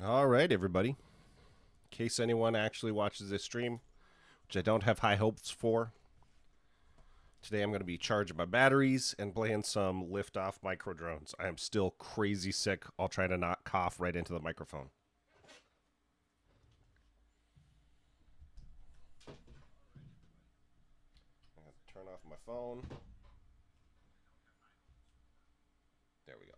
All right, everybody. In case anyone actually watches this stream, which I don't have high hopes for, today I'm going to be charging my batteries and playing some Liftoff Microdrones. I am still crazy sick. I'll try to not cough right into the microphone. I'm going to turn off my phone. There we go.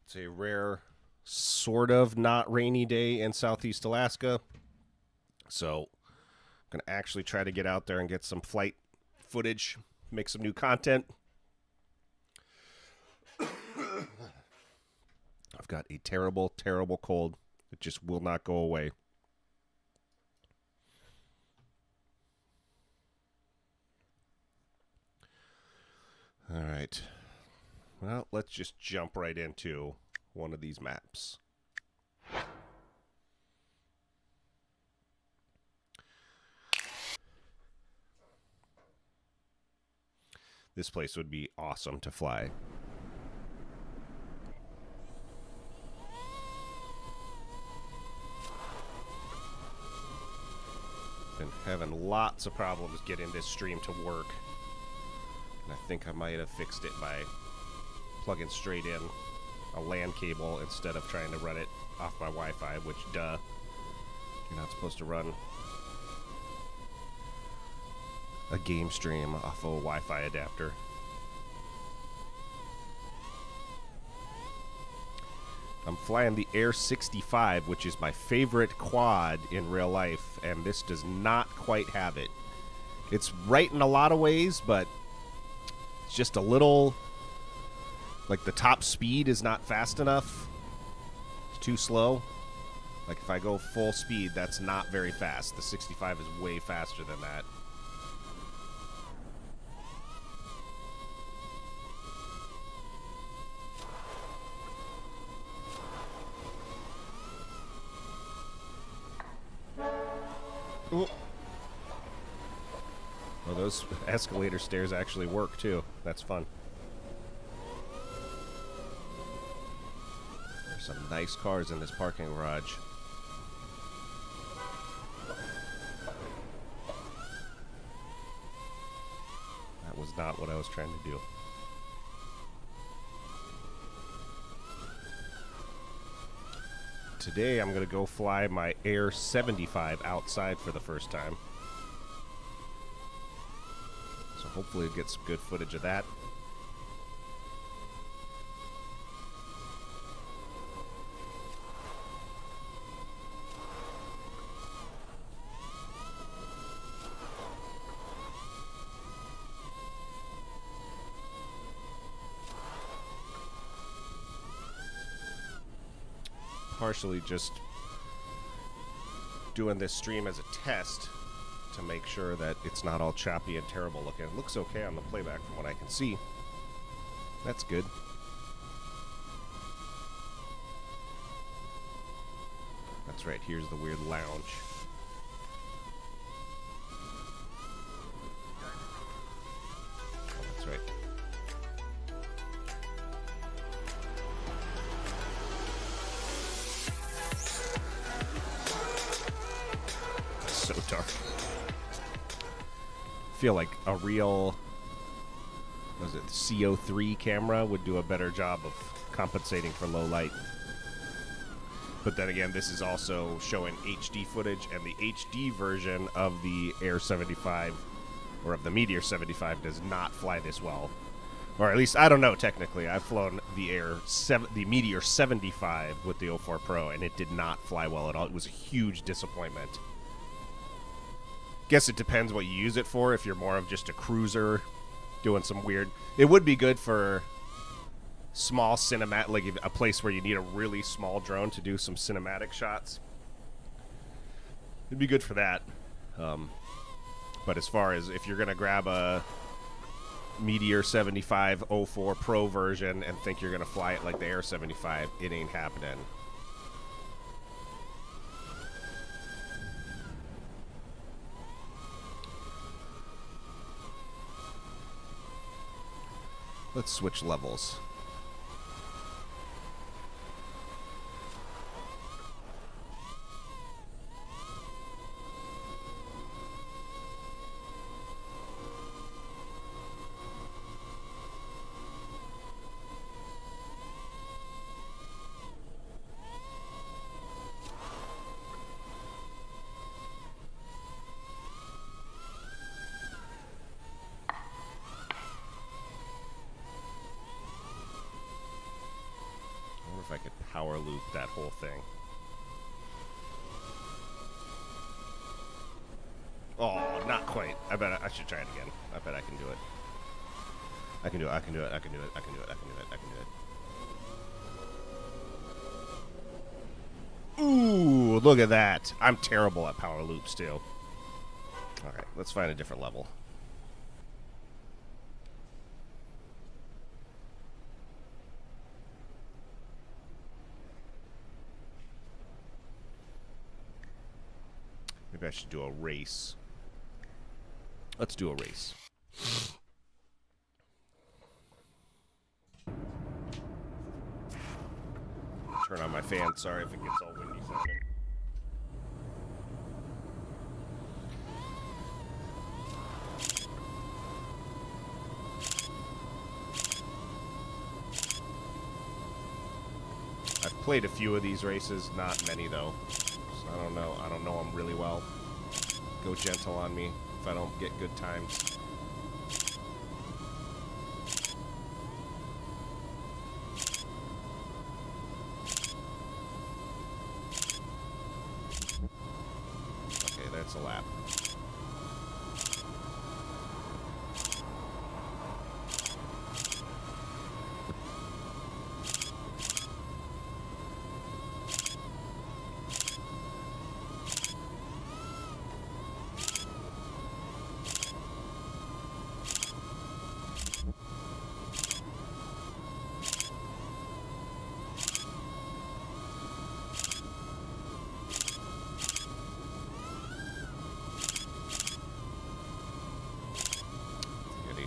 It's a rare, sort of not rainy day in Southeast Alaska. So I'm going to actually try to get out there and get some flight footage, make some new content. I've got a terrible, terrible cold. It just will not go away. All right. Well, let's just jump right into one of these maps. This place would be awesome to fly. Been having lots of problems getting this stream to work. And I think I might have fixed it by plugging straight in a LAN cable instead of trying to run it off my Wi-Fi, which, duh, you're not supposed to run a game stream off of a Wi-Fi adapter. I'm flying the Air 65, which is my favorite quad in real life, and this does not quite have it. It's right in a lot of ways, but it's just a little, like, the top speed is not fast enough. It's too slow. Like, if I go full speed, that's not very fast. The 65 is way faster than that. Ooh. Oh, those escalator stairs actually work, too. That's fun. There's some nice cars in this parking garage. That was not what I was trying to do. Today I'm going to go fly my Air 75 outside for the first time. So hopefully we'll get some good footage of that. Partially just doing this stream as a test to make sure that it's not all choppy and terrible looking. It looks okay on the playback from what I can see. That's good. That's right, here's the weird lounge. Oh, that's right. So dark. I feel like a real, what is it, CO3 camera would do a better job of compensating for low light. But then again, this is also showing HD footage, and the HD version of the Air 75, or of the Meteor 75, does not fly this well. Or at least, I don't know, technically. I've flown the Meteor 75 with the 04 Pro, and it did not fly well at all. It was a huge disappointment. Guess it depends what you use it for. If you're more of just a cruiser doing some weird, it would be good for small cinematic, like a place where you need a really small drone to do some cinematic shots. It'd be good for that. But as far as if you're gonna grab a Meteor 75 04 Pro version and think you're going to fly it like the Air 75. It ain't happening. Let's switch levels. If I could power loop that whole thing. Oh, not quite. I bet I should try it again. I bet I can do it. I can do it. I can do it. I can do it. I can do it. I can do it. I can do it. Ooh, look at that. I'm terrible at power loops too. All right, let's find a different level. Maybe I should do a race. Let's do a race. Turn on my fan. Sorry if it gets all windy sounding. I've played a few of these races, not many though. I don't know. I don't know them really well. Go gentle on me if I don't get good times. Okay, that's a lap.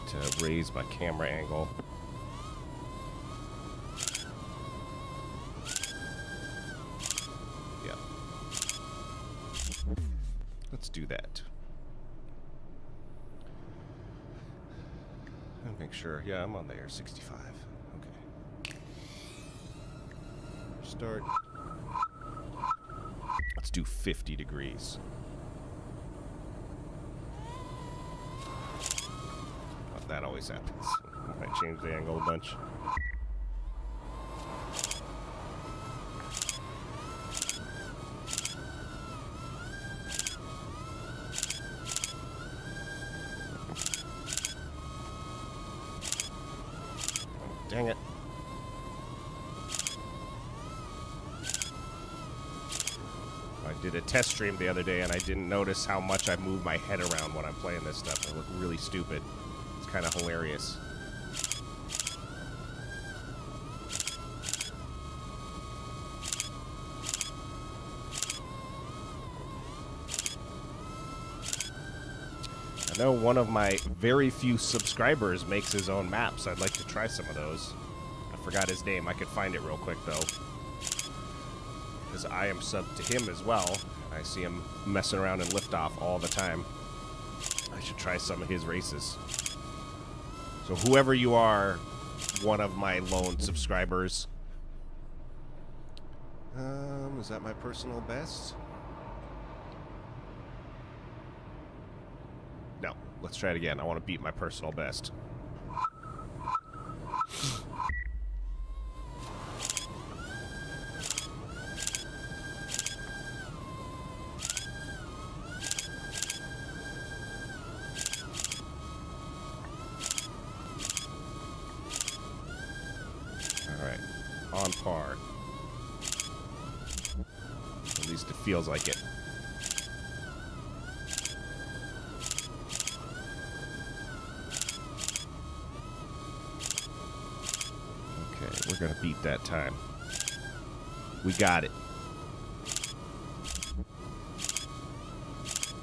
To raise my camera angle. Yeah. Let's do that. And make sure. Yeah, I'm on the Air 65. Okay. Start. Let's do 50 degrees. That always happens. I might change the angle a bunch. Dang it. I did a test stream the other day and I didn't notice how much I move my head around when I'm playing this stuff. I look really stupid. Kind of hilarious. I know one of my very few subscribers makes his own maps. I'd like to try some of those. I forgot his name. I could find it real quick though, because I am subbed to him as well. I see him messing around in Liftoff all the time. I should try some of his races. So whoever you are, one of my lone subscribers. Is that my personal best? No. Let's try it again. I want to beat my personal best. On par. At least it feels like it. We're going to beat that time. We got it.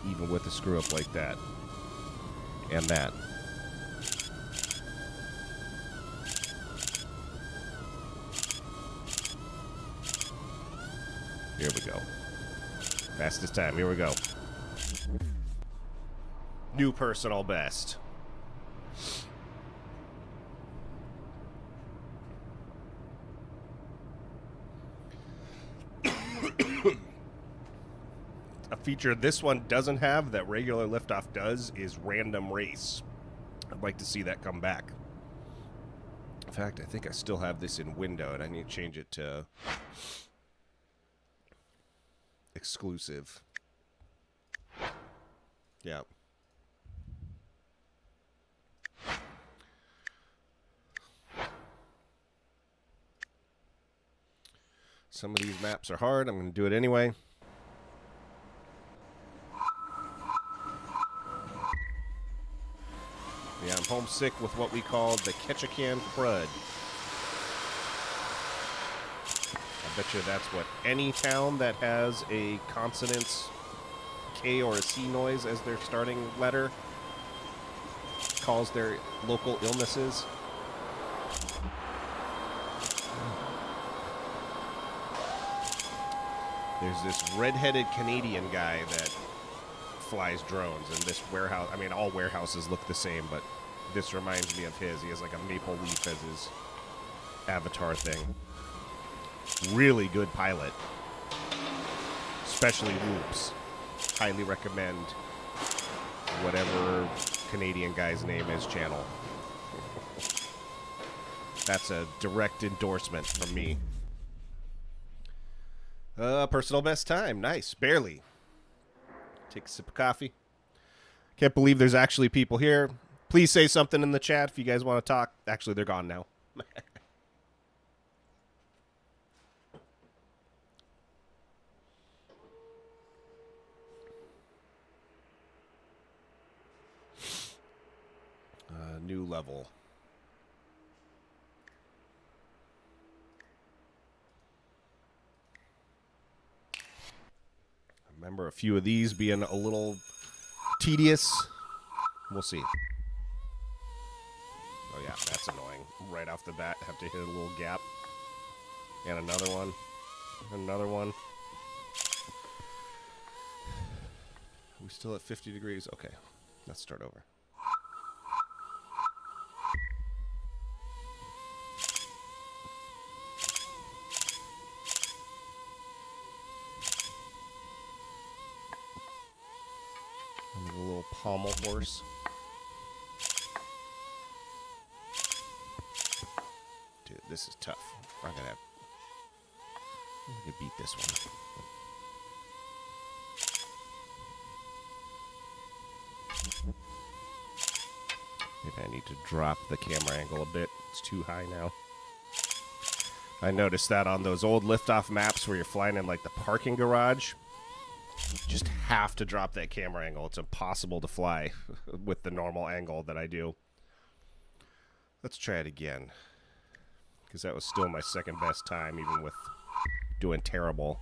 Even with a screw up like that. And that. Here we go. Fastest time. Here we go. New personal best. A feature this one doesn't have that regular Liftoff does is random race. I'd like to see that come back. In fact, I think I still have this in window, and I need to change it to exclusive. Yeah. Some of these maps are hard. I'm going to do it anyway. Yeah, I'm homesick with what we call the Ketchikan crud. I bet you that's what any town that has a consonants K or a C noise as their starting letter calls their local illnesses. There's this red-headed Canadian guy that flies drones, and this warehouse, I mean, all warehouses look the same, but this reminds me of his. He has like a maple leaf as his avatar thing. Really good pilot. Especially whoops. Highly recommend whatever Canadian guy's name is channel. That's a direct endorsement from me. Personal best time. Nice. Barely. Take a sip of coffee. Can't believe there's actually people here. Please say something in the chat if you guys want to talk. Actually, they're gone now. New level. I remember a few of these being a little tedious. We'll see. Oh yeah, that's annoying. Right off the bat, have to hit a little gap. And another one. Another one. Are we still at 50 degrees? Okay, let's start over. A little pommel horse. Dude, this is tough. I'm gonna beat this one. Maybe I need to drop the camera angle a bit. It's too high now. I noticed that on those old Liftoff maps where you're flying in like the parking garage. Just have to drop that camera angle. It's impossible to fly with the normal angle that I do. Let's try it again. Because that was still my second best time, even with doing terrible.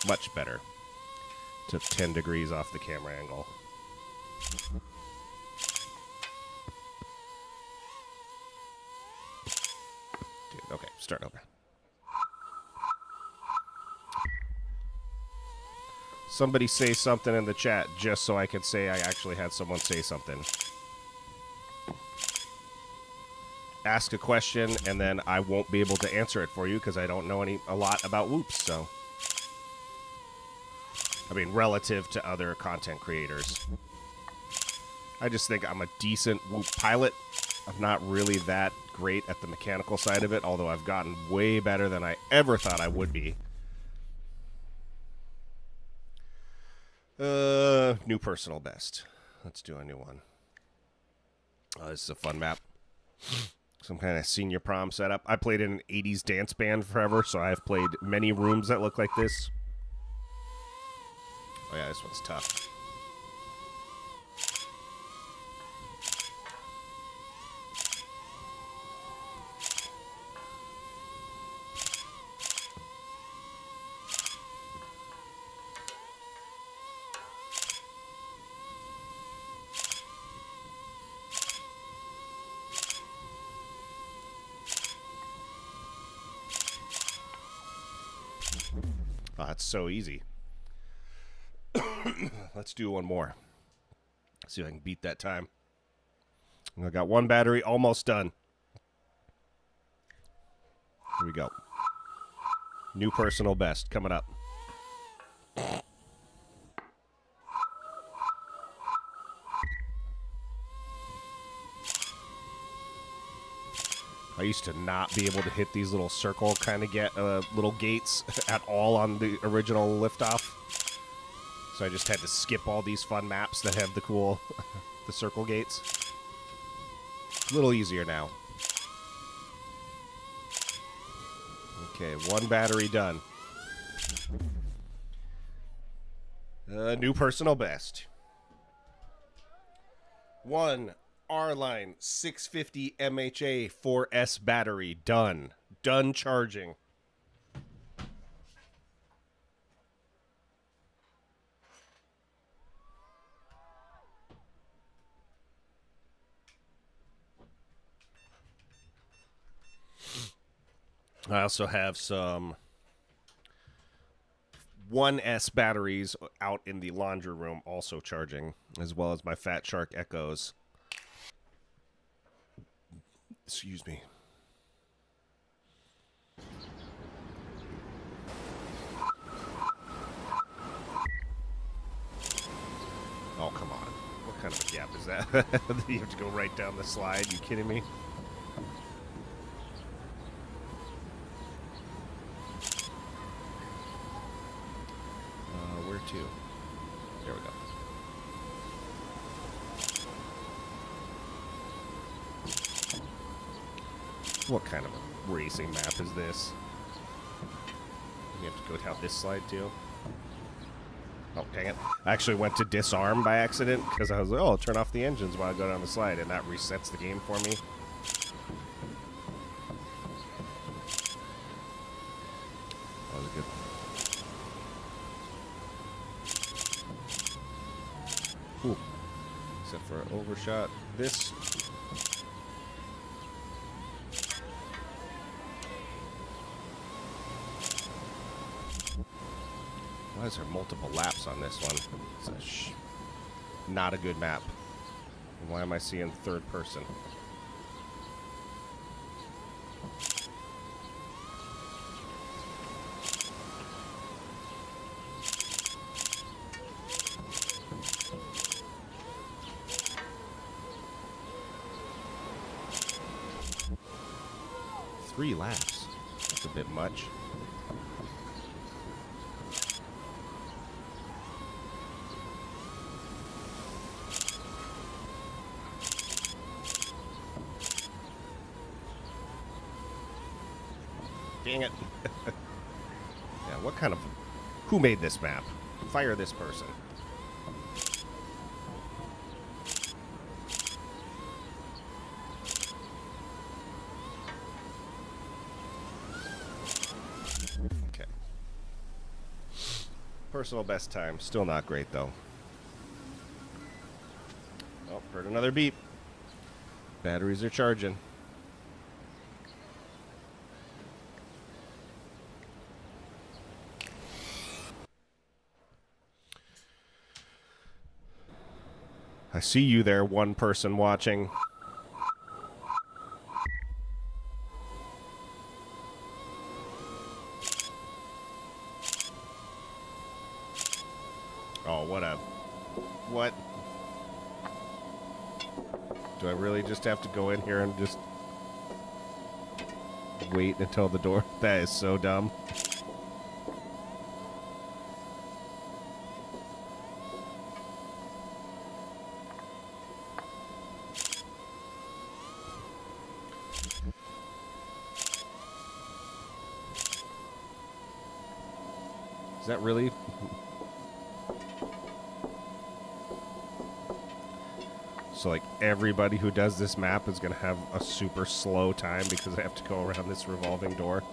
Much better. Took 10 degrees off the camera angle. Dude, okay, start over. Somebody say something in the chat just so I can say I actually had someone say something. Ask a question and then I won't be able to answer it for you because I don't know a lot about whoops, so. I mean, relative to other content creators. I just think I'm a decent whoop pilot. I'm not really that great at the mechanical side of it, although I've gotten way better than I ever thought I would be. New personal best. Let's do a new one. This is a fun map. Some kind of senior prom setup. I played in an 80s dance band forever, so I've played many rooms that look like this. Oh yeah, this one's tough. Oh, that's so easy. Let's do one more. See if I can beat that time. I got one battery almost done. Here we go. New personal best coming up. I used to not be able to hit these little circle kind of little gates at all on the original Liftoff. So I just had to skip all these fun maps that have the cool the circle gates. A little easier now. Okay, one battery done. New personal best. One R-Line 650 MHA 4S battery done. Done charging. I also have some 1S batteries out in the laundry room also charging, as well as my Fat Shark Echoes. Excuse me. Oh, come on. What kind of a gap is that? You have to go right down the slide. You kidding me? Where to? There we go. What kind of a racing map is this? You have to go down this slide too? Oh, dang it. I actually went to disarm by accident because I was like, oh, I'll turn off the engines while I go down the slide, and that resets the game for me. That was good. Ooh. Except for overshot. This. Why is there multiple laps on this one? It's not a good map. Why am I seeing third person? Three laps. That's a bit much. Dang it. Yeah, what kind of... Who made this map? Fire this person. Okay. Personal best time. Still not great, though. Oh, heard another beep. Batteries are charging. I see you there, one person watching. Oh, what? Do I really just have to go in here and just wait until the door? That is so dumb. Is that really? So, like, everybody who does this map is going to have a super slow time because they have to go around this revolving door.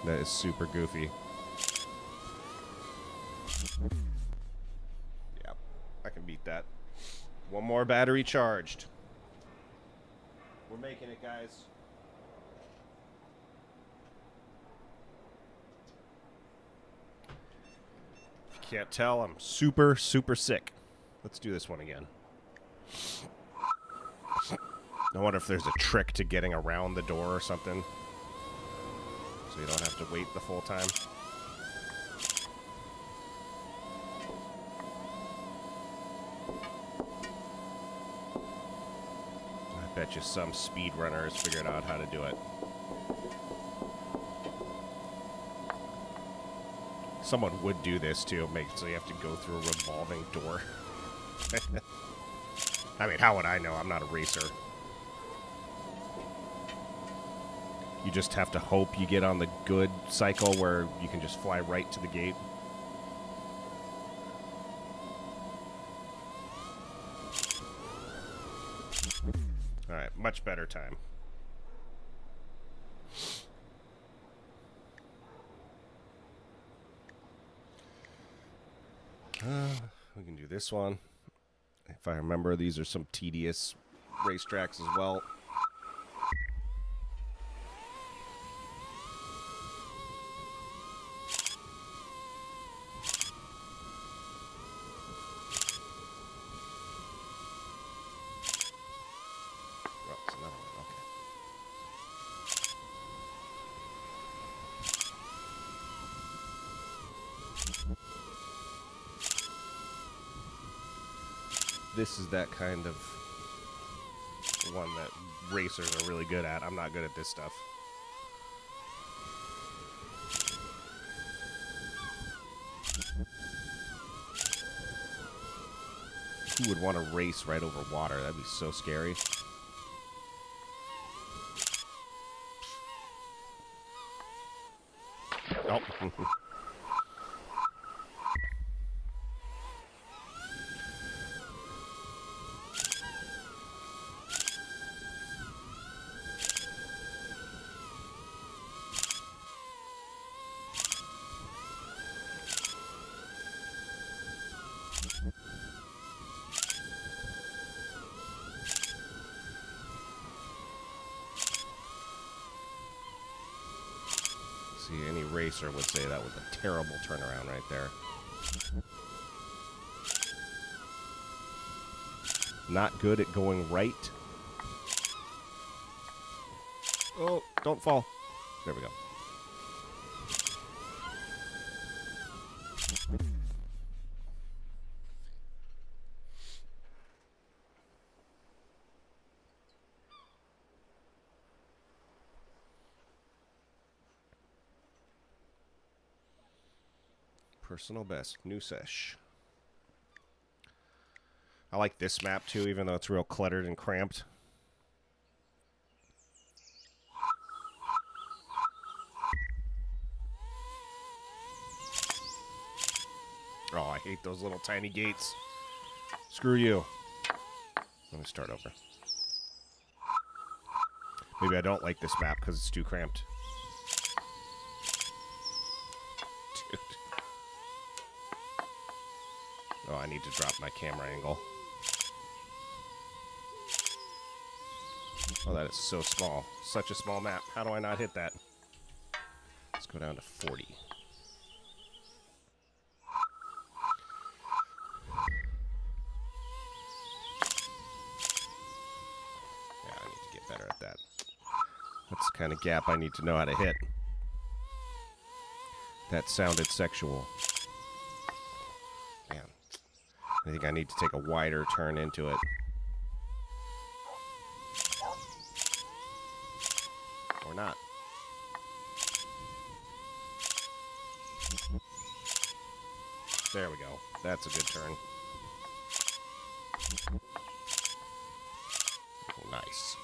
That is super goofy. Yeah, I can beat that. One more battery charged. We're making it, guys. Can't tell. I'm super, super sick. Let's do this one again. I wonder if there's a trick to getting around the door or something, so you don't have to wait the full time. I bet you some speedrunner has figured out how to do it. Someone would do this too, make it so you have to go through a revolving door. I mean, how would I know? I'm not a racer. You just have to hope you get on the good cycle where you can just fly right to the gate. Alright, much better time. We can do this one. If I remember, these are some tedious racetracks as well. Oh, it's another one. Okay. This is that kind of one that racers are really good at. I'm not good at this stuff. Who would want to race right over water? That'd be so scary. Oh. See, any racer would say that was a terrible turnaround right there. Not good at going right. Oh, don't fall. There we go. Personal best, new sesh. I like this map too, even though it's real cluttered and cramped. Oh, I hate those little tiny gates. Screw you. Let me start over. Maybe I don't like this map because it's too cramped. Dude. Oh, I need to drop my camera angle. Oh, that is so small. Such a small map. How do I not hit that? Let's go down to 40. Yeah, I need to get better at that. That's the kind of gap I need to know how to hit. That sounded sexual. Man, I think I need to take a wider turn into it. Or not. There we go. That's a good turn. Oh, nice.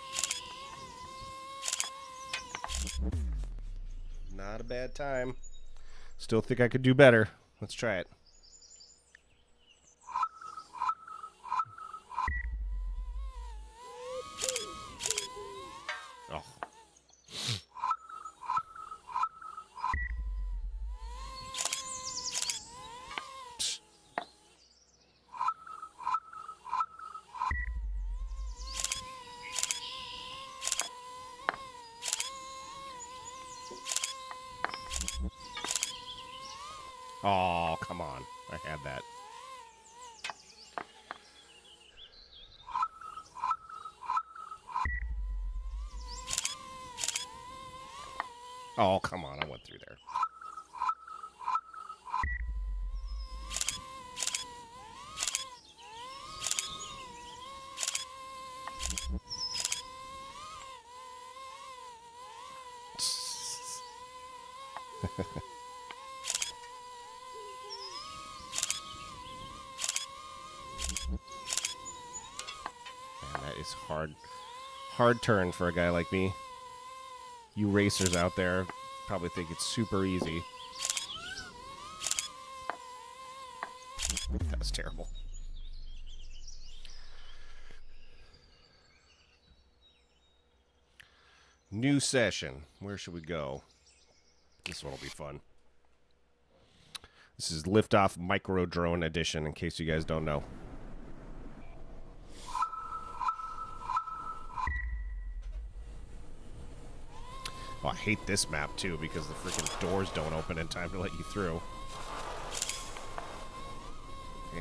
Not a bad time. Still think I could do better. Let's try it. Oh. Oh, come on. I had that. Oh, come on. I went through there. Man, that is hard. Hard turn for a guy like me. You racers out there probably think it's super easy. That was terrible. New session. Where should we go? This one will be fun. This is Liftoff Microdrone edition, in case you guys don't know. Oh, I hate this map, too, because the freaking doors don't open in time to let you through.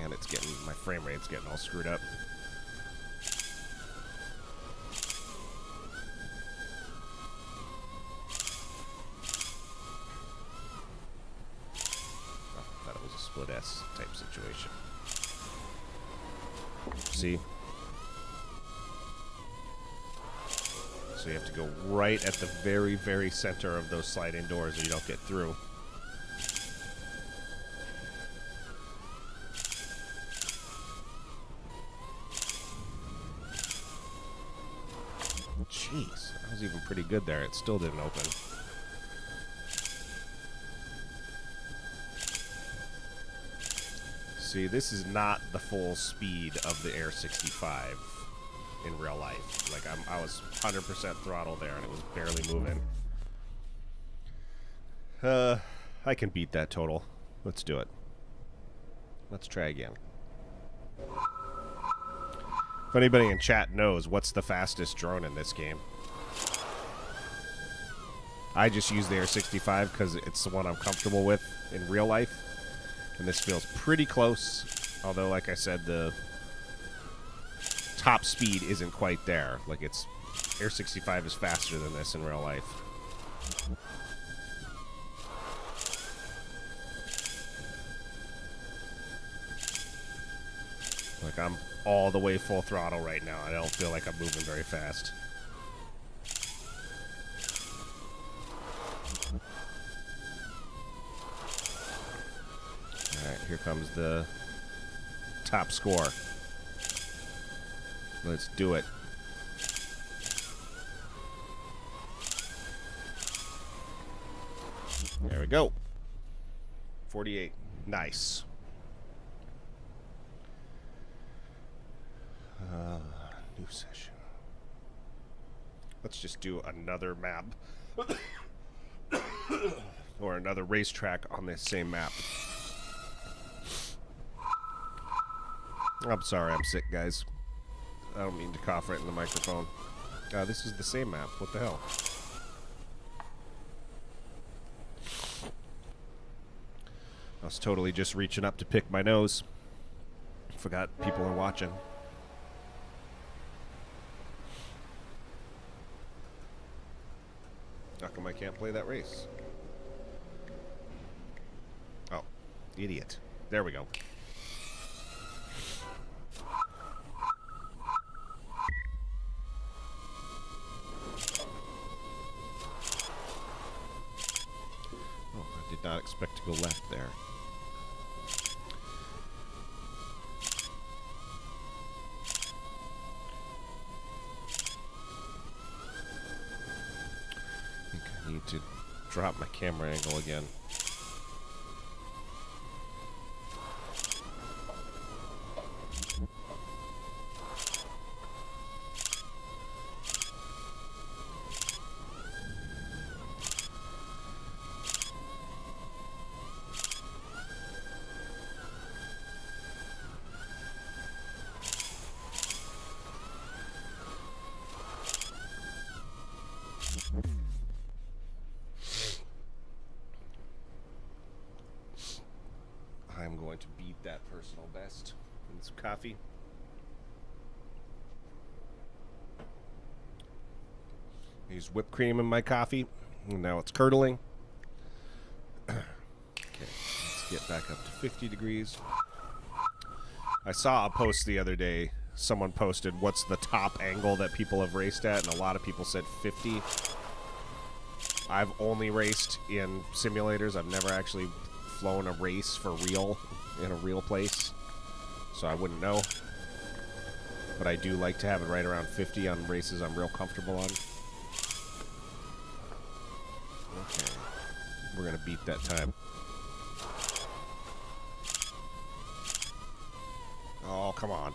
And it's getting... my frame rate's getting all screwed up. Split S type situation. See? So you have to go right at the very, very center of those sliding doors or you don't get through. Jeez, that was even pretty good there. It still didn't open. See, this is not the full speed of the Air 65 in real life. Like, I was 100% throttle there, and it was barely moving. I can beat that total. Let's do it. Let's try again. If anybody in chat knows what's the fastest drone in this game, I just use the Air 65 because it's the one I'm comfortable with in real life. And this feels pretty close, although, like I said, the top speed isn't quite there. Like, it's... Air 65 is faster than this in real life. Like, I'm all the way full throttle right now. I don't feel like I'm moving very fast. Alright, here comes the top score. Let's do it. There we go. 48. Nice. New session. Let's just do another map. Or another racetrack on this same map. I'm sorry, I'm sick, guys. I don't mean to cough right in the microphone. This is the same map. What the hell? I was totally just reaching up to pick my nose. Forgot people are watching. How come I can't play that race? Oh, idiot. There we go. Oh, I did not expect to go left there. I think I need to drop my camera angle again. I'm going to beat that personal best. And some coffee. Use whipped cream in my coffee. And now it's curdling. Okay, let's get back up to 50 degrees. I saw a post the other day. Someone posted, what's the top angle that people have raced at? And a lot of people said 50. I've only raced in simulators. I've never actually flown a race for real in a real place. So I wouldn't know. But I do like to have it right around 50 on races I'm real comfortable on. Okay. We're going to beat that time. Oh, come on.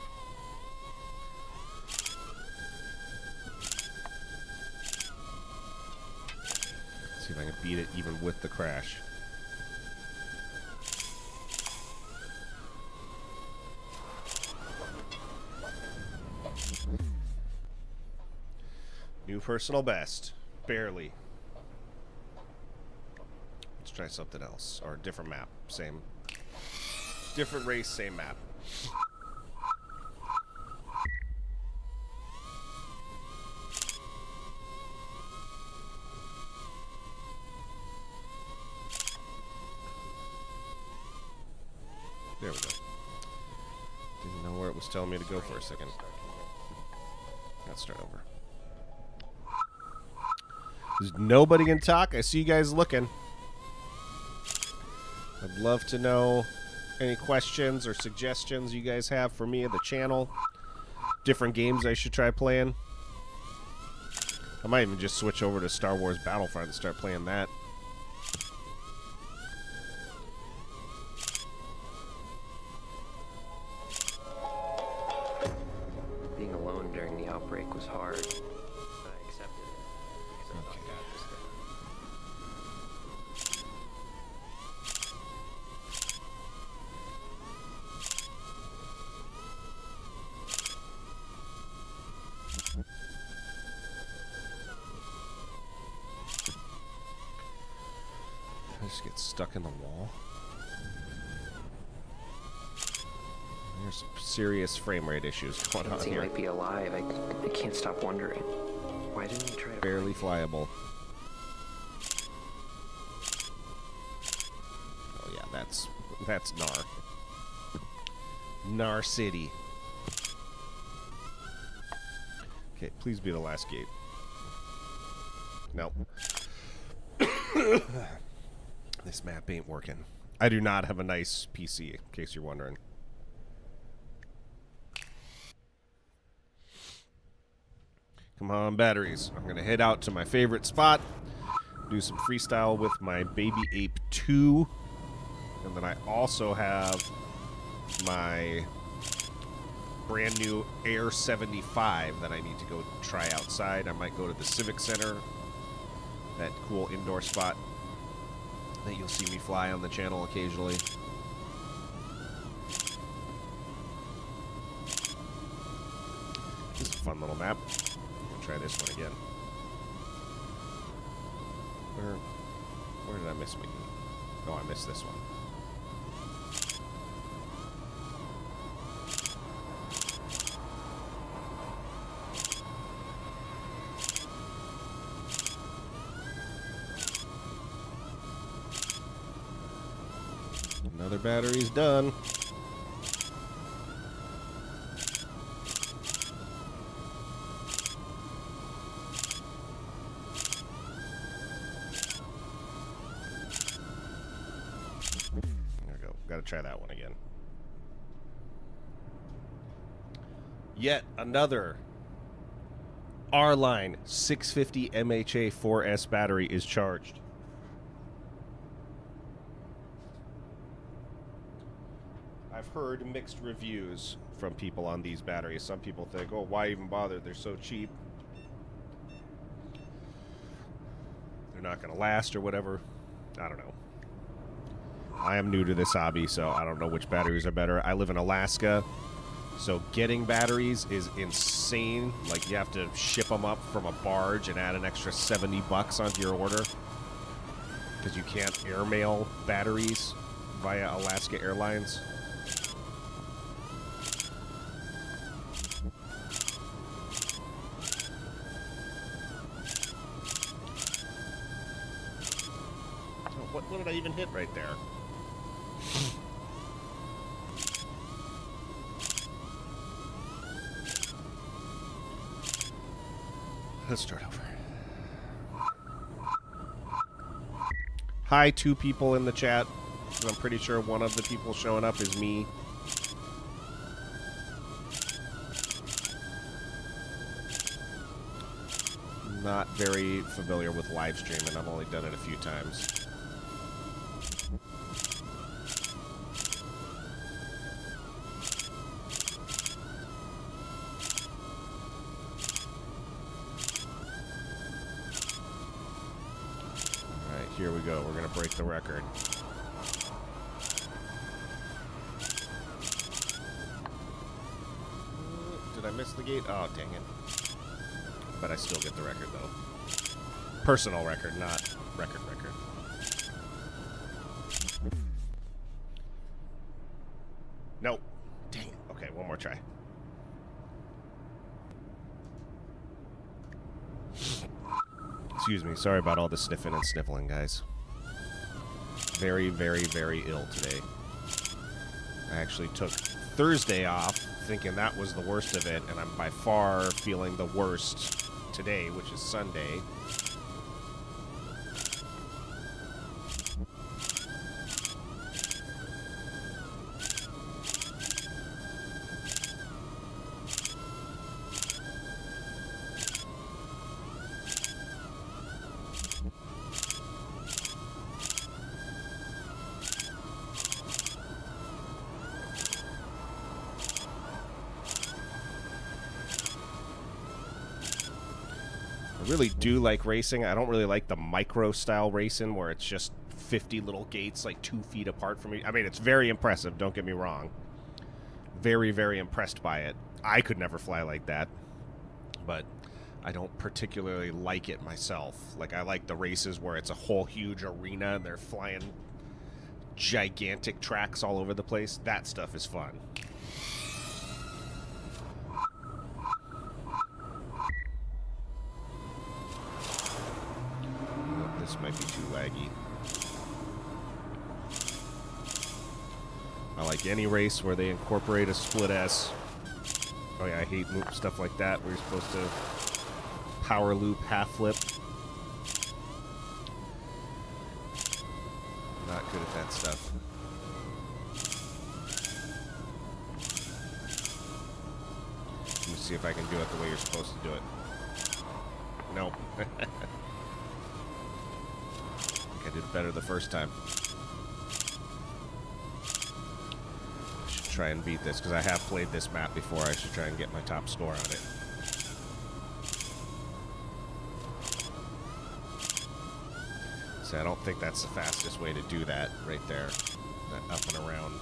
See if I can beat it even with the crash. New personal best. Barely. Let's try something else. Or a different map. Same. Different race, same map. There we go. Didn't know where it was telling me to go for a second. Let's start over. There's nobody can talk. I see you guys looking. I'd love to know any questions or suggestions you guys have for me at the channel. Different games I should try playing. I might even just switch over to Star Wars Battlefront and start playing that. Being alone during the outbreak was hard, but I accepted it because I thought God was there. I just get stuck in the wall. There's some serious frame rate issues going on He here. might be alive. I can't stop wondering. Why didn't he try to... Barely flyable. Oh yeah, that's Nar. Nar City. Okay, please be the last gate. Nope. This map ain't working. I do not have a nice PC, in case you're wondering. Come on, batteries. I'm going to head out to my favorite spot, do some freestyle with my Baby Ape 2, and then I also have my brand new Air 75 that I need to go try outside. I might go to the Civic Center, that cool indoor spot that you'll see me fly on the channel occasionally. This is a fun little map. Try this one again. Where did I miss Mickey? Oh, I missed this one. Another battery's done. Gotta try that one again. Yet another R-Line 650 MHA 4S battery is charged. I've heard mixed reviews from people on these batteries. Some people think, oh, why even bother? They're so cheap. They're not going to last or whatever. I don't know. I am new to this hobby, so I don't know which batteries are better. I live in Alaska, so getting batteries is insane. Like, you have to ship them up from a barge and add an extra $70 onto your order because you can't airmail batteries via Alaska Airlines. Oh, what did I even hit right there? Let's start over. Hi, 2 people in the chat. I'm pretty sure one of the people showing up is me. Not very familiar with live streaming. I've only done it a few times. Here we go. We're going to break the record. Did I miss the gate? Oh, dang it. But I still get the record, though. Personal record, not record. Nope. Dang it. Okay, one more try. Excuse me. Sorry about all the sniffing and sniffling, guys. Very, very, very ill today. I actually took Thursday off, thinking that was the worst of it, and I'm by far feeling the worst today, which is Sunday. I really do like racing. I don't really like the micro style racing where it's just 50 little gates like 2 feet apart from me. I mean, it's very impressive, don't get me wrong. Very, very impressed by it. I could never fly like that, but I don't particularly like it myself. Like, I like the races where it's a whole huge arena and they're flying gigantic tracks all over the place. That stuff is fun. This might be too laggy. I like any race where they incorporate a split S. Oh yeah, I hate stuff like that where you're supposed to power loop, half flip. Not good at that stuff. Let me see if I can do it the way you're supposed to do it. Nope. I did better the first time. I should try and beat this because I have played this map before. I should try and get my top score on it. See, I don't think that's the fastest way to do that right there. That up and around.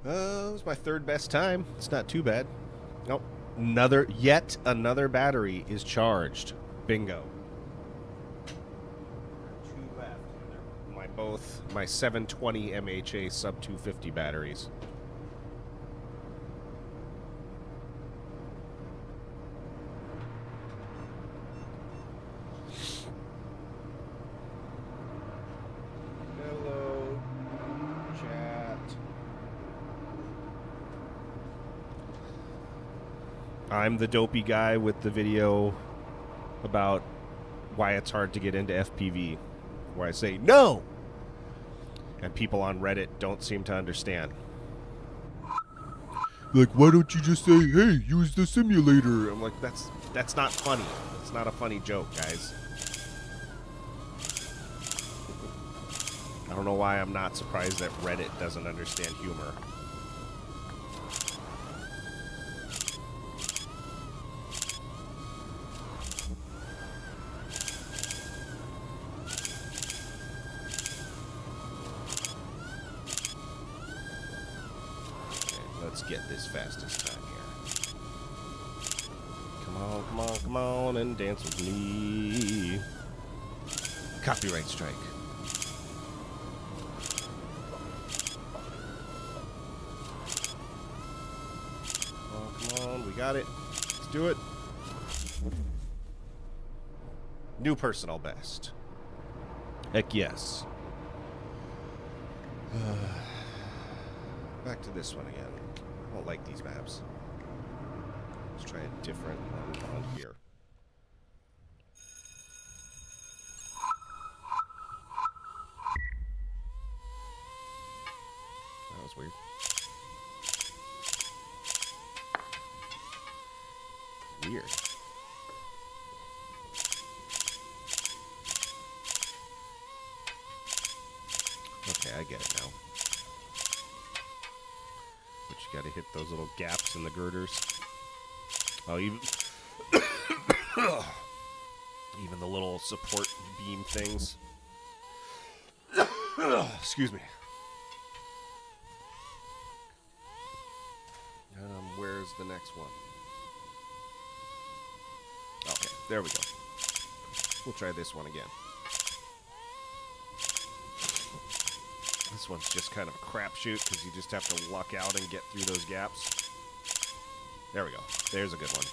It was my 3rd best time. It's not too bad. Nope. Yet another battery is charged. Bingo. 2 left. My 720 MHA sub 250 batteries. Hello, chat. I'm the dopey guy with the video about why it's hard to get into FPV, where I say no, and people on Reddit don't seem to understand. Like, why don't you just say, hey, use the simulator? I'm like, that's not funny. It's not a funny joke, guys. I don't know why I'm not surprised that Reddit doesn't understand humor. Let's get this fastest time here. Come on, come on, come on, and dance with me. Copyright strike. Oh, come on. We got it. Let's do it. New personal best. Heck yes. Back to this one again. I don't like these maps. Let's try a different one on here. That was weird. Weird. Okay, I get it now. But you gotta hit those little gaps in the girders. Oh, even the little support beam things. Excuse me. Where's the next one? Okay, there we go. We'll try this one again. This one's just kind of a crapshoot because you just have to luck out and get through those gaps. There we go. There's a good one.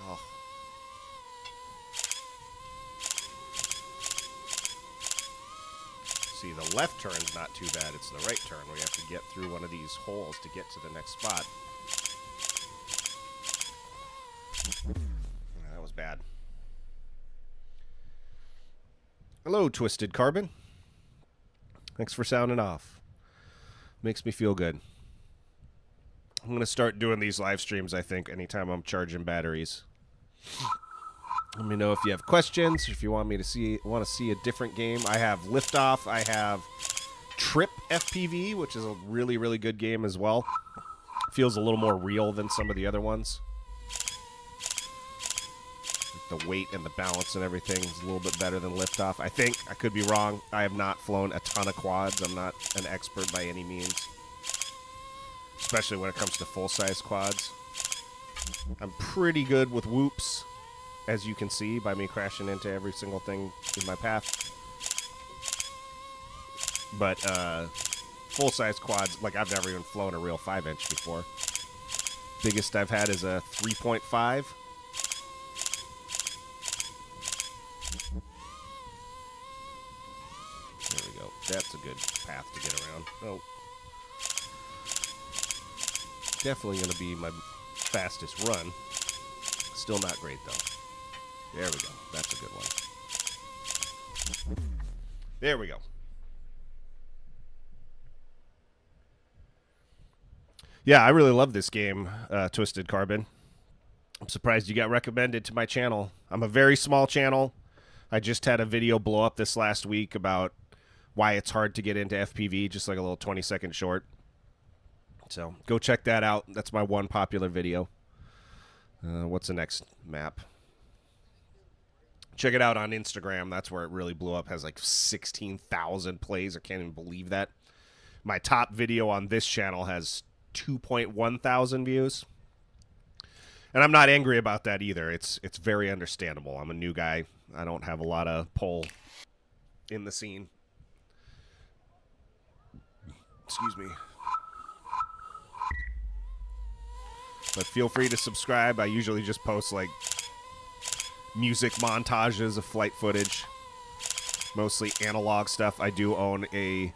Oh. See, the left turn's not too bad. It's the right turn where you have to get through one of these holes to get to the next spot. That was bad. Hello, Twisted Carbon. Thanks for sounding off. Makes me feel good. I'm going to start doing these live streams, I think, anytime I'm charging batteries. Let me know if you have questions, if you want to see a different game. I have Liftoff. I have Trip FPV, which is a really, really good game as well. Feels a little more real than some of the other ones. The weight and the balance and everything is a little bit better than Liftoff. I think. I could be wrong. I have not flown a ton of quads. I'm not an expert by any means. Especially when it comes to full-size quads. I'm pretty good with whoops, as you can see by me crashing into every single thing in my path. But full-size quads, like I've never even flown a real 5-inch before. Biggest I've had is a 3.5. There we go. That's a good path to get around. Oh. Definitely going to be my fastest run. Still not great, though. There we go. That's a good one. There we go. Yeah, I really love this game, Twisted Carbon. I'm surprised you got recommended to my channel. I'm a very small channel. I just had a video blow up this last week about why it's hard to get into FPV, just like a little 20-second short. So go check that out. That's my one popular video. What's the next map? Check it out on Instagram. That's where it really blew up. Has like 16,000 plays. I can't even believe that. My top video on this channel has 2.1 thousand views. And I'm not angry about that either. It's very understandable. I'm a new guy. I don't have a lot of pull in the scene. Excuse me. But feel free to subscribe. I usually just post like music montages of flight footage. Mostly analog stuff. I do own a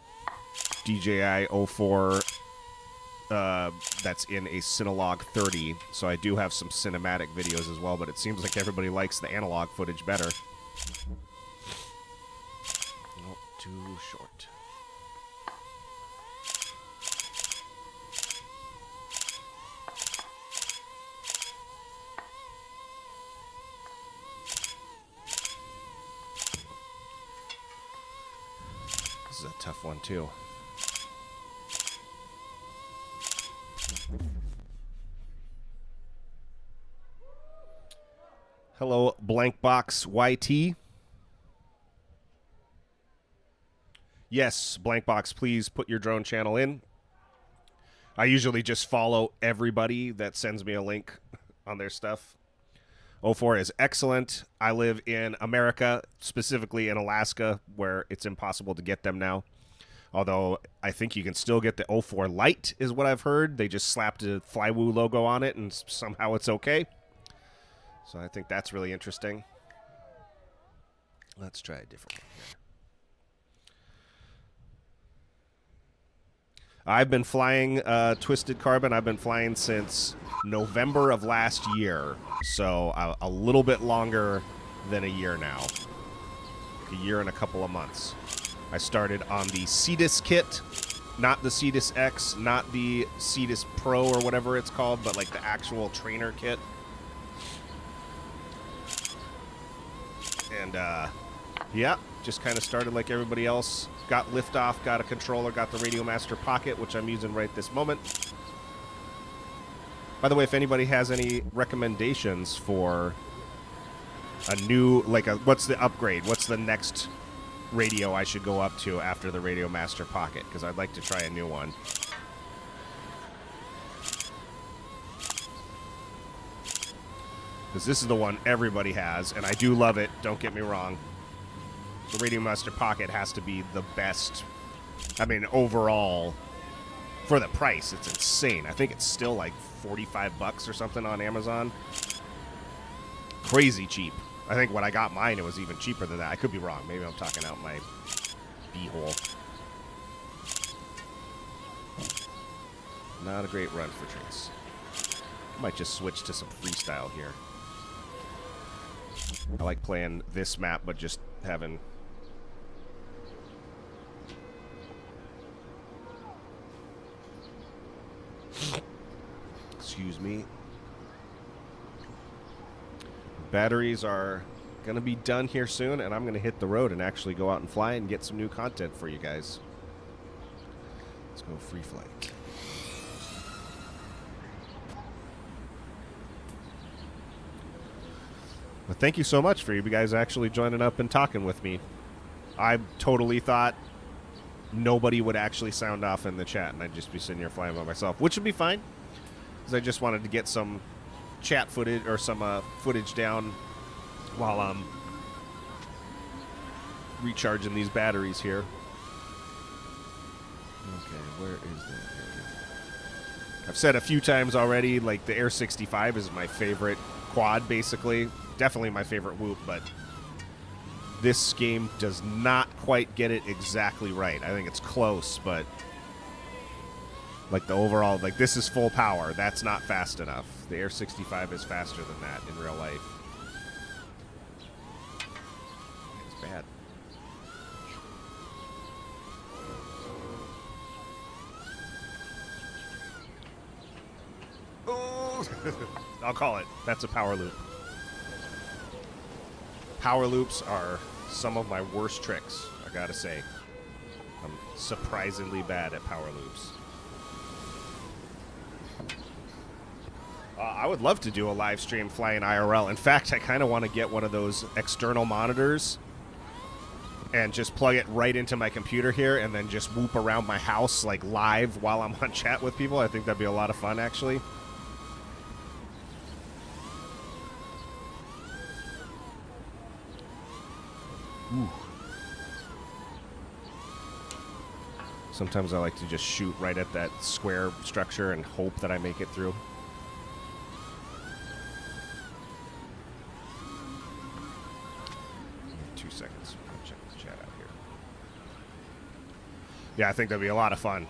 DJI 04 that's in a Cinelog 30, so I do have some cinematic videos as well, but it seems like everybody likes the analog footage better. Oh, too short. This is a tough one, too. Hello, Blank Box YT. Yes, Blank Box, please put your drone channel in. I usually just follow everybody that sends me a link on their stuff. O4 is excellent. I live in America, specifically in Alaska, where it's impossible to get them now. Although I think you can still get the O4 Lite, is what I've heard. They just slapped a Flywoo logo on it, and somehow it's okay. So I think that's really interesting. Let's try a different one here. I've been flying Twisted Carbon. I've been flying since November of last year. So a little bit longer than a year now. A year and a couple of months. I started on the Cetus kit. Not the Cetus X, not the Cetus Pro or whatever it's called, but like the actual trainer kit. And, yeah, just kind of started like everybody else. Got Liftoff, got a controller, got the Radio Master Pocket, which I'm using right this moment. By the way, if anybody has any recommendations for a new, like, what's the upgrade? What's the next radio I should go up to after the Radio Master Pocket? Because I'd like to try a new one. Because this is the one everybody has, and I do love it, don't get me wrong. The Radio Master Pocket has to be the best. I mean, overall, for the price, it's insane. I think it's still like $45 or something on Amazon. Crazy cheap. I think when I got mine, it was even cheaper than that. I could be wrong. Maybe I'm talking out my beehole. Not a great run for Trace. I might just switch to some freestyle here. I like playing this map, but just having... Excuse me. Batteries are going to be done here soon, and I'm going to hit the road and actually go out and fly and get some new content for you guys. Let's go free flight. Well, thank you so much for you guys actually joining up and talking with me. I totally thought nobody would actually sound off in the chat, and I'd just be sitting here flying by myself, which would be fine, because I just wanted to get some chat footage or some footage down while I'm recharging these batteries here. Okay, where is that? I've said a few times already, like the Air 65 is my favorite quad, basically. Definitely my favorite whoop, but this game does not quite get it exactly right. I think it's close, but like the overall, like this is full power. That's not fast enough. The Air 65 is faster than that in real life. It's bad. Oh! I'll call it. That's a power loop. Power loops are some of my worst tricks, I gotta say. I'm surprisingly bad at power loops. I would love to do a live stream flying IRL. In fact, I kind of want to get one of those external monitors and just plug it right into my computer here and then just whoop around my house like live while I'm on chat with people. I think that'd be a lot of fun, actually. Ooh. Sometimes I like to just shoot right at that square structure and hope that I make it through. Yeah, I think that'd be a lot of fun.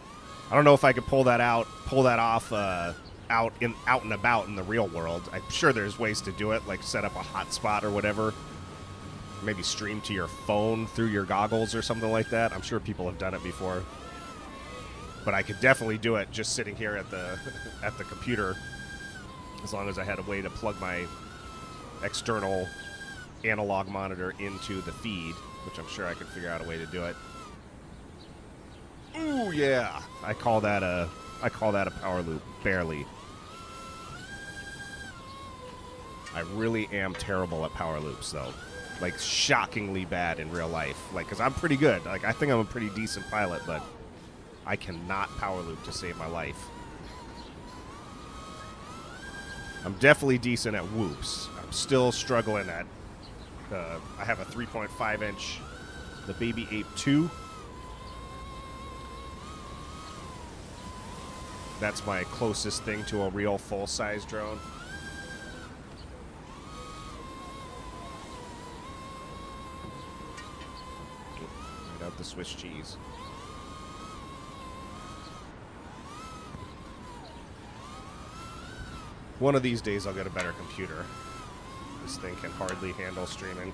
I don't know if I could pull that off out and about in the real world. I'm sure there's ways to do it, like set up a hotspot or whatever. Maybe stream to your phone through your goggles or something like that. I'm sure people have done it before. But I could definitely do it just sitting here at the at the computer, as long as I had a way to plug my external analog monitor into the feed, which I'm sure I could figure out a way to do it. Ooh, yeah. I call that a power loop, barely. I really am terrible at power loops, though. Like, shockingly bad in real life. Like, because I'm pretty good. Like, I think I'm a pretty decent pilot, but I cannot power loop to save my life. I'm definitely decent at whoops. I'm still struggling at, I have a 3.5 inch, the Baby Ape 2. That's my closest thing to a real full-size drone. Right out the Swiss cheese. One of these days I'll get a better computer. This thing can hardly handle streaming.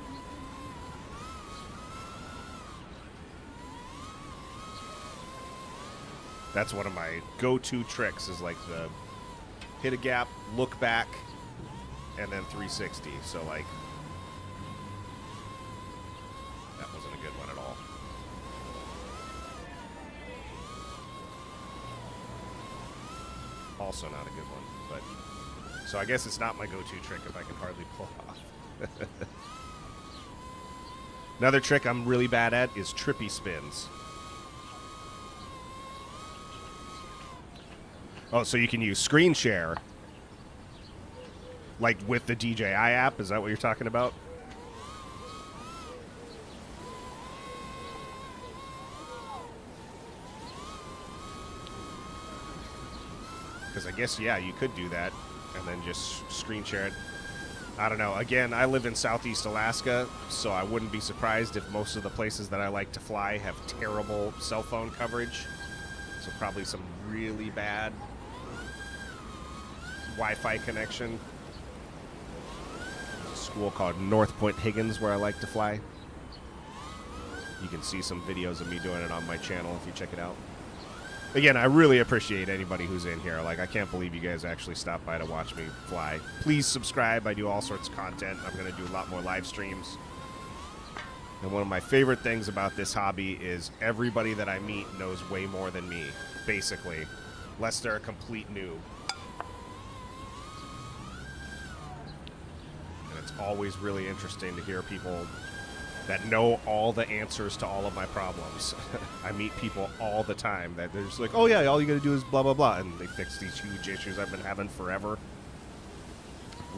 That's one of my go-to tricks, is like the hit a gap, look back, and then 360. So like, that wasn't a good one at all. Also not a good one, but so I guess it's not my go-to trick if I can hardly pull off. Another trick I'm really bad at is trippy spins. Oh, so you can use screen share, like with the DJI app? Is that what you're talking about? Because I guess, yeah, you could do that and then just screen share it. I don't know. Again, I live in Southeast Alaska, so I wouldn't be surprised if most of the places that I like to fly have terrible cell phone coverage. So probably some really bad Wi-Fi connection. There's a school called North Point Higgins where I like to fly. You can see some videos of me doing it on my channel if you check it out. Again, I really appreciate anybody who's in here. Like, I can't believe you guys actually stopped by to watch me fly. Please subscribe. I do all sorts of content. I'm going to do a lot more live streams. And one of my favorite things about this hobby is everybody that I meet knows way more than me, basically, unless they're a complete noob. And it's always really interesting to hear people that know all the answers to all of my problems. I meet people all the time that they're just like, oh yeah, all you gotta do is blah, blah, blah, and they fix these huge issues I've been having forever.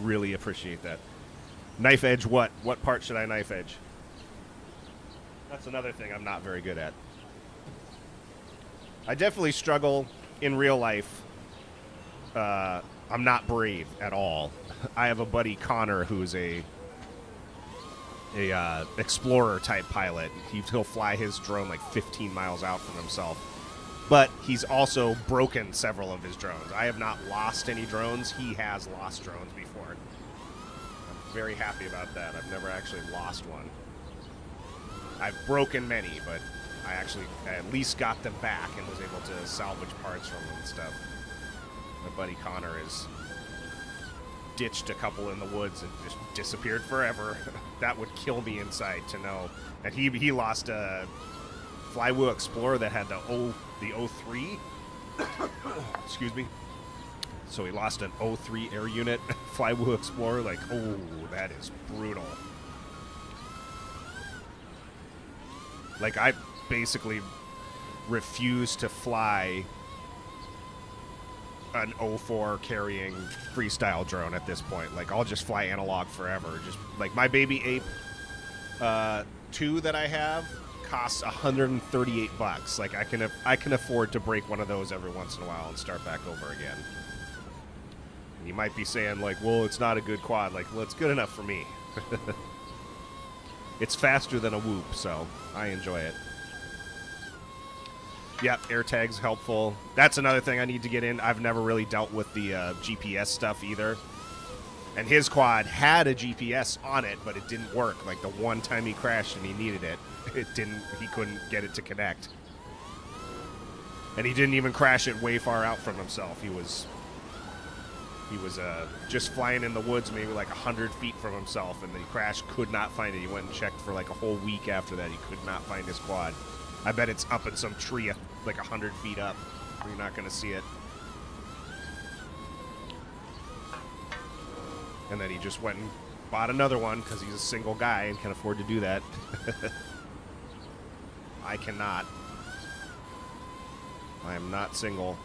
Really appreciate that. Knife edge what? What part should I knife edge? That's another thing I'm not very good at. I definitely struggle in real life. I'm not brave at all. I have a buddy, Connor, who's a explorer type pilot. He'll fly his drone like 15 miles out from himself, but he's also broken several of his drones. I have not lost any drones. He has lost drones before. I'm very happy about that. I've never actually lost one. I've broken many, but I actually at least got them back and was able to salvage parts from them and stuff. My buddy Connor is ditched a couple in the woods and just disappeared forever. That would kill me inside to know. And he lost a Flywheel Explorer that had the 03. Excuse me. So he lost an 03 air unit Flywheel Explorer. Like, oh, that is brutal. Like, I basically refuse to fly an 04 carrying freestyle drone at this point. Like, I'll just fly analog forever. Just like my Baby Ape 2 that I have costs $138. Like, I can afford to break one of those every once in a while and start back over again. And you might be saying like, well, it's not a good quad. Like, well, it's good enough for me. It's faster than a Whoop, so I enjoy it. Yep, AirTag's helpful. That's another thing I need to get in. I've never really dealt with the GPS stuff either. And his quad had a GPS on it, but it didn't work. Like, the one time he crashed and he needed it, he couldn't get it to connect. And he didn't even crash it way far out from himself. He was just flying in the woods maybe like 100 feet from himself, and the crash, could not find it. He went and checked for like a whole week after that. He could not find his quad. I bet it's up in some tree like 100 feet up where you're not going to see it. And then he just went and bought another one because he's a single guy and can afford to do that. I cannot. I am not single.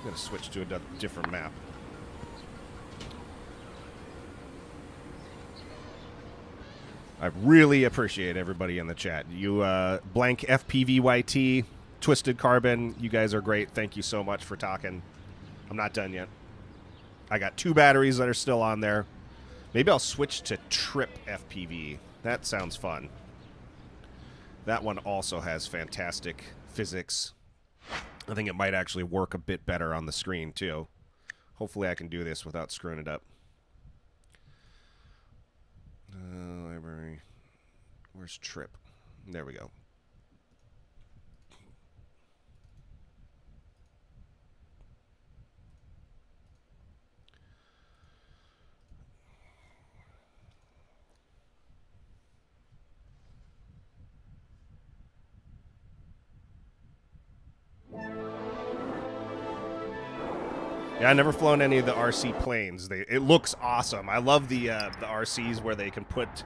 I'm going to switch to a different map. I really appreciate everybody in the chat. You, Blank FPVYT, Twisted Carbon, you guys are great. Thank you so much for talking. I'm not done yet. I got 2 batteries that are still on there. Maybe I'll switch to Trip FPV. That sounds fun. That one also has fantastic physics. I think it might actually work a bit better on the screen, too. Hopefully I can do this without screwing it up. Library. Where's Trip? There we go. Yeah, I've never flown any of the RC planes. It looks awesome. I love the RCs where they can put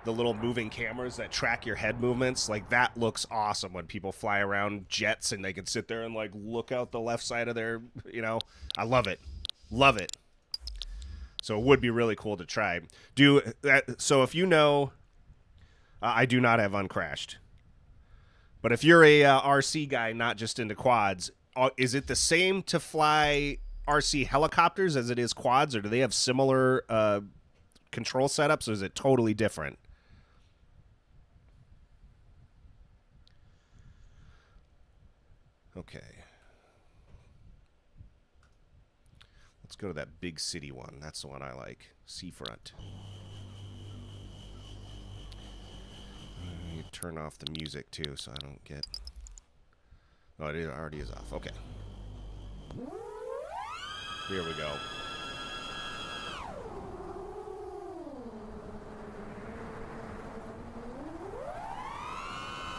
the little moving cameras that track your head movements. Like, that looks awesome when people fly around jets and they can sit there and, like, look out the left side of their, you know. I love it. Love it. So it would be really cool to try. So if you know, I do not have Uncrashed. But if you're a RC guy, not just into quads, is it the same to fly RC helicopters as it is quads, or do they have similar control setups, or is it totally different? Okay. Let's go to that big city one. That's the one I like. Seafront. You turn off the music, too, so I don't get... Oh, it already is off. Okay. Here we go.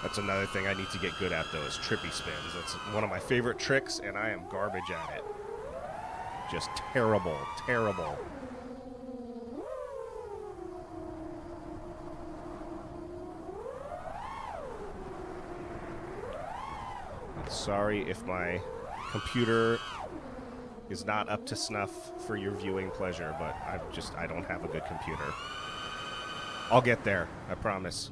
That's another thing I need to get good at, though, is trippy spins. That's one of my favorite tricks, and I am garbage at it. Just terrible, terrible. Sorry if my computer is not up to snuff for your viewing pleasure, but I don't have a good computer. I'll get there, I promise.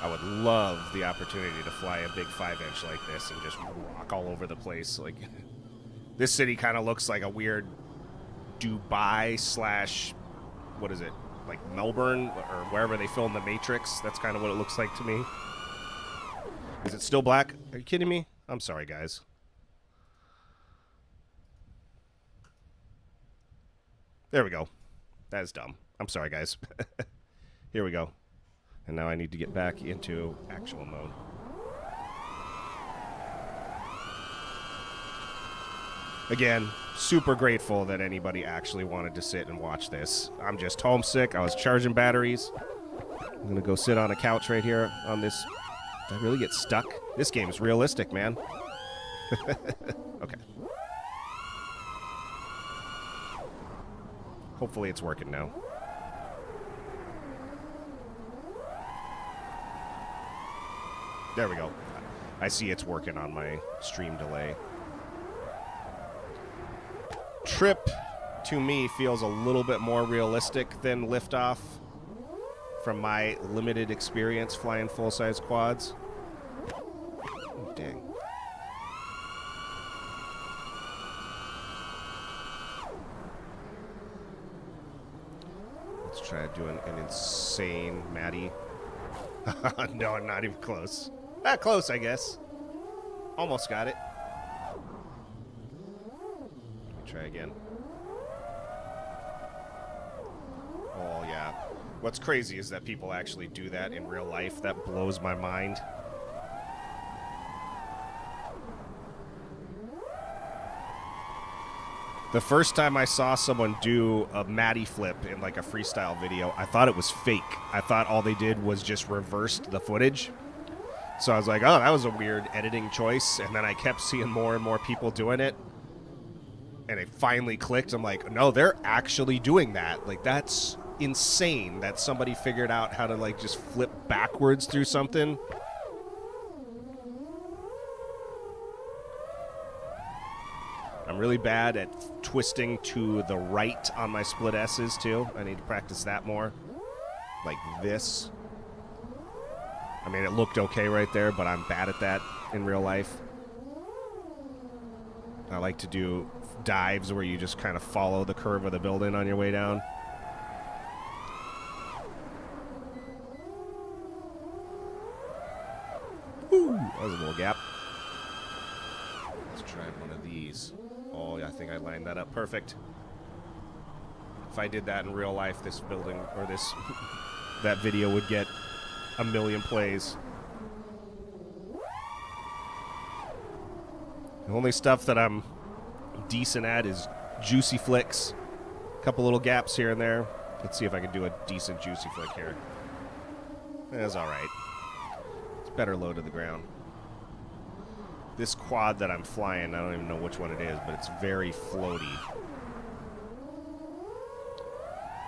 I would love the opportunity to fly a big 5-inch like this and just rock all over the place. Like, this city kind of looks like a weird Dubai / what is it? Like Melbourne or wherever they filmed The Matrix. That's kind of what it looks like to me. Is it still black? Are you kidding me? I'm sorry, guys. There we go. That is dumb. I'm sorry, guys. Here we go. And now I need to get back into actual mode. Again, super grateful that anybody actually wanted to sit and watch this. I'm just homesick. I was charging batteries. I'm going to go sit on a couch right here on this. Did I really get stuck? This game is realistic, man. Okay. Hopefully it's working now. There we go. I see it's working on my stream delay. Trip, to me, feels a little bit more realistic than Liftoff from my limited experience flying full-size quads. Oh, dang. Let's try doing an insane Maddie. No, I'm not even close. Close, I guess. Almost got it. Let me try again. Oh, yeah. What's crazy is that people actually do that in real life. That blows my mind. The first time I saw someone do a Matty flip in like a freestyle video, I thought it was fake. I thought all they did was just reversed the footage. So I was like, oh, that was a weird editing choice. And then I kept seeing more and more people doing it. And it finally clicked. I'm like, no, they're actually doing that. Like, that's insane that somebody figured out how to, like, just flip backwards through something. really bad at twisting to the right on my split S's, too. I need to practice that more. Like this. I mean, it looked okay right there, but I'm bad at that in real life. I like to do dives where you just kind of follow the curve of the building on your way down. Woo! That was a little gap. Let's try one of these. Oh, yeah, I think I lined that up perfect. If I did that in real life, this building, or this, that video would get 1 million plays. The only stuff that I'm decent at is juicy flicks. A couple little gaps here and there. Let's see if I can do a decent juicy flick here. That's alright. It's better low to the ground. This quad that I'm flying, I don't even know which one it is, but it's very floaty.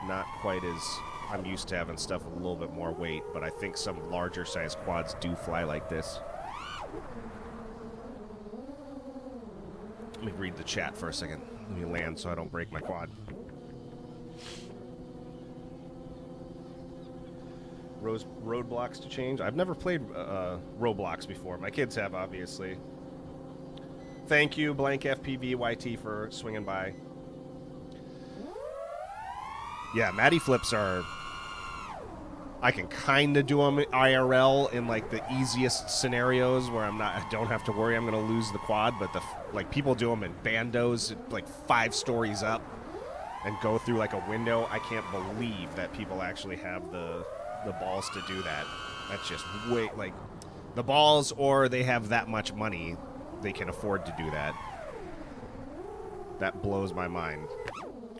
Not quite as... I'm used to having stuff with a little bit more weight, but I think some larger size quads do fly like this. Let me read the chat for a second. Let me land so I don't break my quad. Roadblocks to change? I've never played Roblox before. My kids have, obviously. Thank you, blank FPV YT, for swinging by. Yeah, Matty flips are... I can kind of do them IRL in like the easiest scenarios where I don't have to worry I'm going to lose the quad, but like people do them in bandos like 5 stories up and go through like a window. I can't believe that people actually have the balls to do that. That's just way like the balls, or they have that much money they can afford to do that. That blows my mind.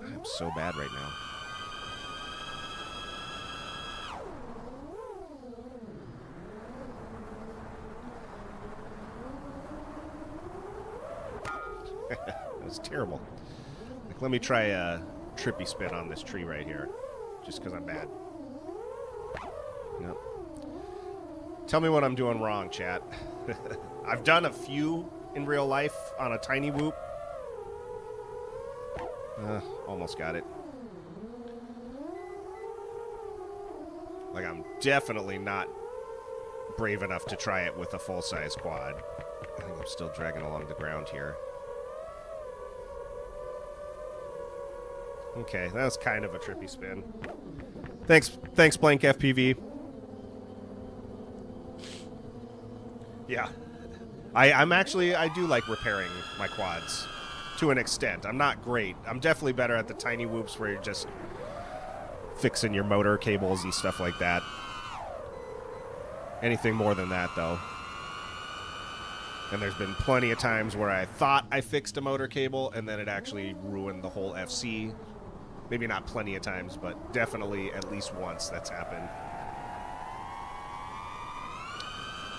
I'm so bad right now. That was terrible. Like, let me try a trippy spin on this tree right here, just because I'm bad. Nope. Tell me what I'm doing wrong, chat. I've done a few in real life on a tiny whoop. Almost got it. Like, I'm definitely not brave enough to try it with a full-size quad. I think I'm still dragging along the ground here. Okay, that was kind of a trippy spin. Thanks, blank FPV. Yeah. I do like repairing my quads to an extent. I'm not great. I'm definitely better at the tiny whoops where you're just fixing your motor cables and stuff like that. Anything more than that, though. And there's been plenty of times where I thought I fixed a motor cable and then it actually ruined the whole FC. Maybe not plenty of times, but definitely at least once that's happened.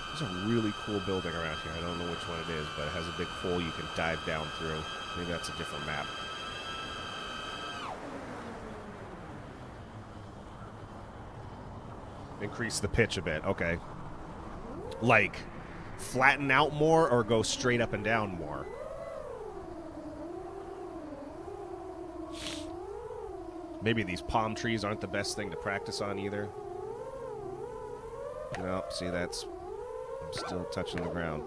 There's a really cool building around here. I don't know which one it is, but it has a big hole you can dive down through. Maybe that's a different map. Increase the pitch a bit. Okay. Like, flatten out more or go straight up and down more? Maybe these palm trees aren't the best thing to practice on either. No, see, that's... I'm still touching the ground.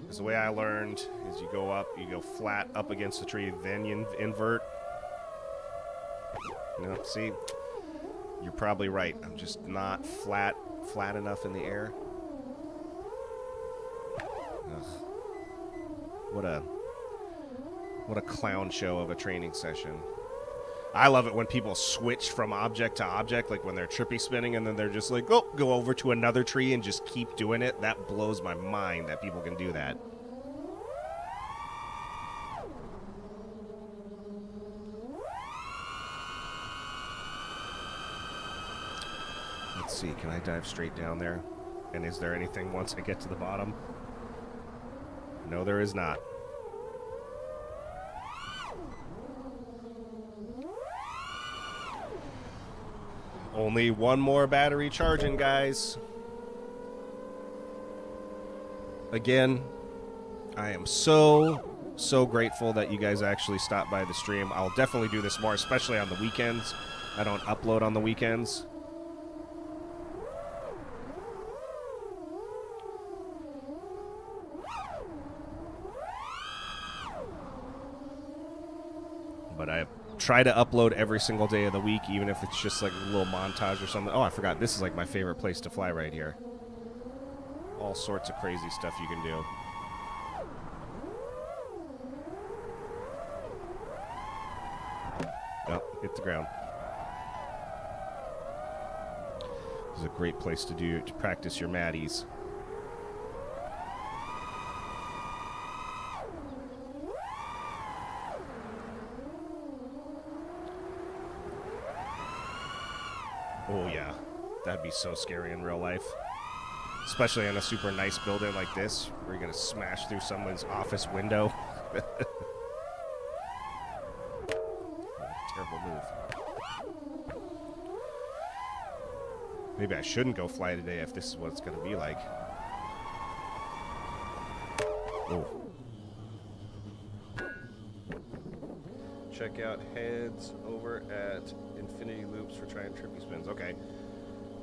Because the way I learned is you go up, you go flat up against the tree, then you invert. No, see, you're probably right. I'm just not flat enough in the air. Ugh. What a clown show of a training session. I love it when people switch from object to object, like when they're trippy spinning and then they're just like, oh, go over to another tree and just keep doing it. That blows my mind that people can do that. Let's see, can I dive straight down there? And is there anything once I get to the bottom? No, there is not. Only one more battery charging, guys. Again, I am so grateful that you guys actually stopped by the stream. I'll definitely do this more, especially on the weekends. I don't upload on the weekends. But I try to upload every single day of the week, even if it's just like a little montage or something. Oh, I forgot. This is like my favorite place to fly right here. All sorts of crazy stuff you can do. Oh, hit the ground. This is a great place to practice your Maddies. Oh yeah, that'd be so scary in real life. Especially in a super nice building like this, where you're gonna smash through someone's office window. Terrible move. Maybe I shouldn't go fly today if this is what it's gonna be like. Oh. Check out heads over at Infinity Loops for trying trippy spins. Okay.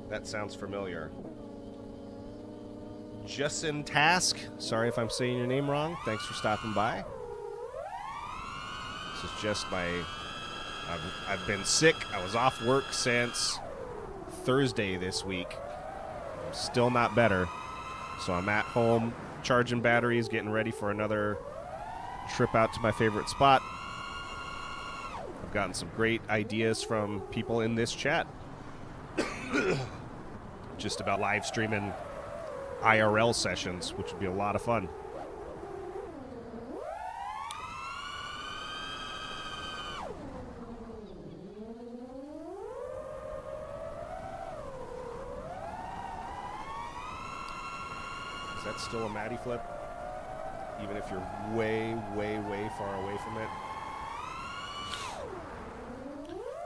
That sounds familiar. Justin Task. Sorry if I'm saying your name wrong. Thanks for stopping by. This is just my... I've been sick. I was off work since Thursday this week. I'm still not better. So I'm at home charging batteries, getting ready for another trip out to my favorite spot. I've gotten some great ideas from people in this chat. Just about live streaming IRL sessions, which would be a lot of fun. Is that still a Maddie flip? Even if you're way far away from it?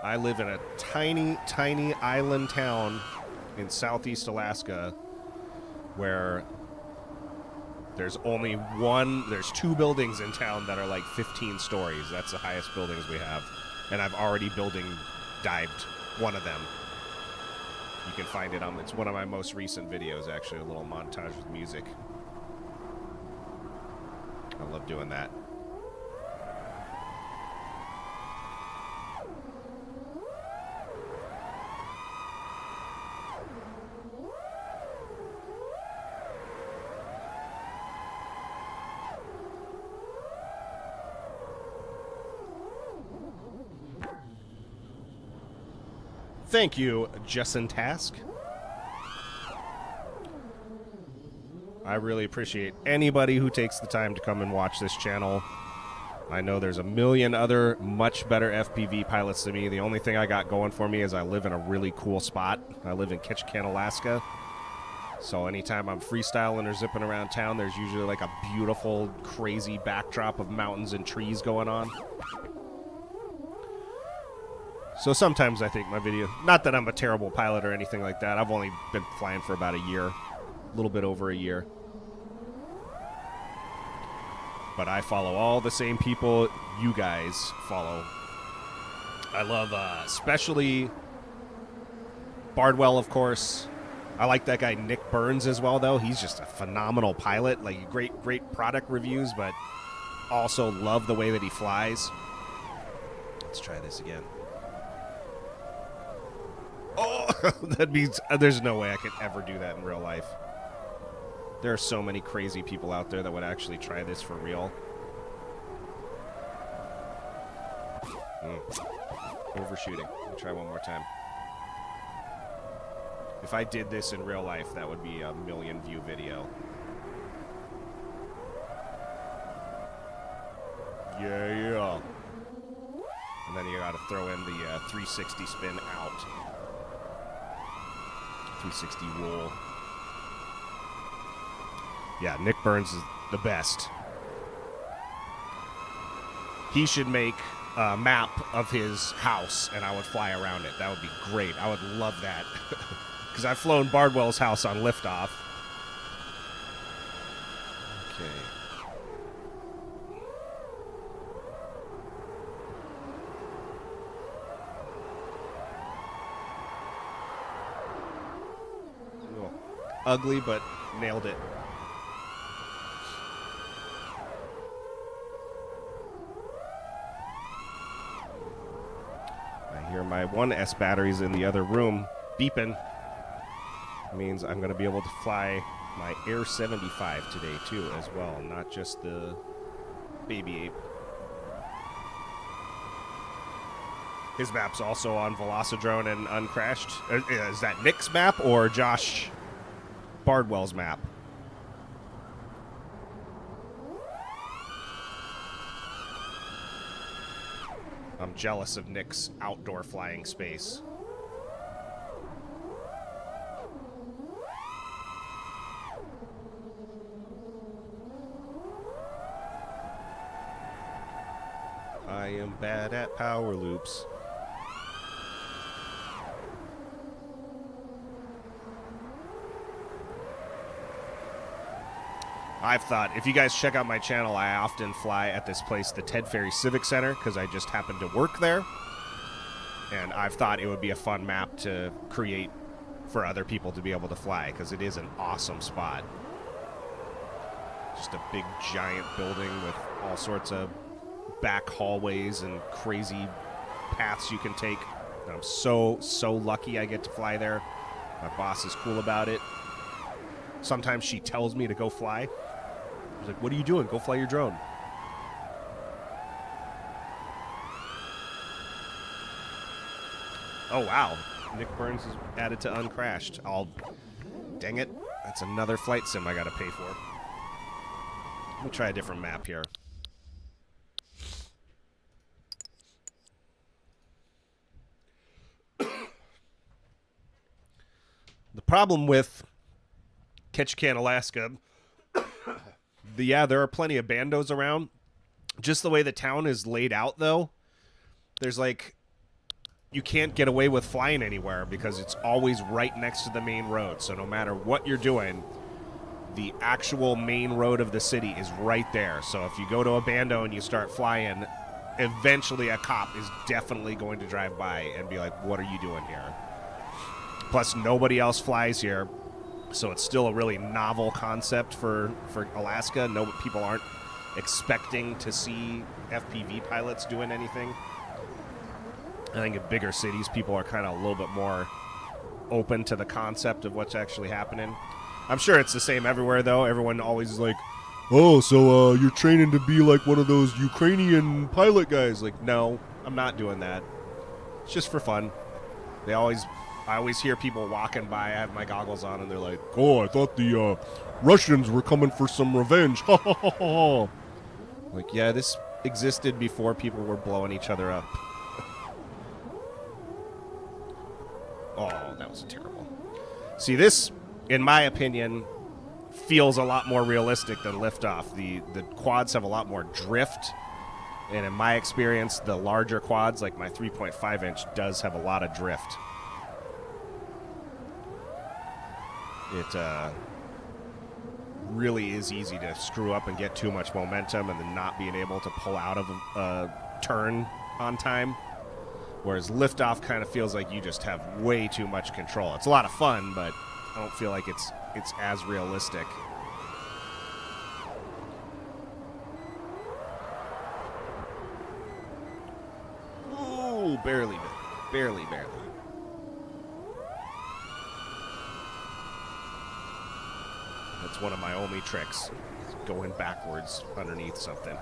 I live in a tiny island town in southeast Alaska where there's two buildings in town that are like 15 stories. That's the highest buildings we have. And I've already dived one of them. You can find it it's one of my most recent videos, actually, a little montage with music. I love doing that. Thank you, Justin Task. I really appreciate anybody who takes the time to come and watch this channel. I know there's a million other much better FPV pilots than me. The only thing I got going for me is I live in a really cool spot. I live in Ketchikan, Alaska. So anytime I'm freestyling or zipping around town, there's usually like a beautiful, crazy backdrop of mountains and trees going on. So sometimes I think my video, not that I'm a terrible pilot or anything like that. I've only been flying for about a year, a little bit over a year. But I follow all the same people you guys follow. I love especially Bardwell, of course. I like that guy Nick Burns as well, though. He's just a phenomenal pilot. Like great product reviews, but also love the way that he flies. Let's try this again. Oh, that means there's no way I could ever do that in real life. There are so many crazy people out there that would actually try this for real. Overshooting. Let me try one more time. If I did this in real life, that would be a 1 million view video. Yeah. And then you gotta throw in the 360 spin out. 360 roll. Yeah, Nick Burns is the best. He should make a map of his house, and I would fly around it. That would be great. I would love that. Because I've flown Bardwell's house on Liftoff. Okay. ugly, but nailed it. I hear my 1S batteries in the other room beeping. Means I'm going to be able to fly my Air 75 today, too, as well. Not just the Baby Ape. His map's also on Velocidrone and Uncrashed. Is that Nick's map or Josh Bardwell's map? I'm jealous of Nick's outdoor flying space. I am bad at power loops. I've thought, if you guys check out my channel, I often fly at this place, the Ted Ferry Civic Center, because I just happen to work there. And I've thought it would be a fun map to create for other people to be able to fly, because it is an awesome spot. Just a big, giant building with all sorts of back hallways and crazy paths you can take. And I'm so lucky I get to fly there. My boss is cool about it. Sometimes she tells me to go fly. She's like, what are you doing? Go fly your drone. Oh, wow. Nick Burns is added to Uncrashed. Dang it. That's another flight sim I got to pay for. Let me try a different map here. The problem with Ketchikan, Alaska, there are plenty of bandos around. Just the way the town is laid out, though, there's like, you can't get away with flying anywhere because it's always right next to the main road. So no matter what you're doing, the actual main road of the city is right there. So if you go to a bando and you start flying, eventually a cop is definitely going to drive by and be like, what are you doing here? Plus, nobody else flies here, so it's still a really novel concept for Alaska. No, people aren't expecting to see FPV pilots doing anything. I think in bigger cities, people are kind of a little bit more open to the concept of what's actually happening. I'm sure it's the same everywhere, though. Everyone always is like, oh, so you're training to be like one of those Ukrainian pilot guys. Like, no, I'm not doing that. It's just for fun. I always hear people walking by. I have my goggles on, and they're like, oh, I thought the Russians were coming for some revenge. Ha, ha, ha, ha. Like, yeah, this existed before people were blowing each other up. Oh, that was terrible. See, this, in my opinion, feels a lot more realistic than Liftoff. The quads have a lot more drift. And in my experience, the larger quads, like my 3.5 inch, does have a lot of drift. It really is easy to screw up and get too much momentum and then not being able to pull out of a turn on time. Whereas Liftoff kind of feels like you just have way too much control. It's a lot of fun, but I don't feel like it's as realistic. Ooh, barely. That's one of my only tricks, going backwards underneath something.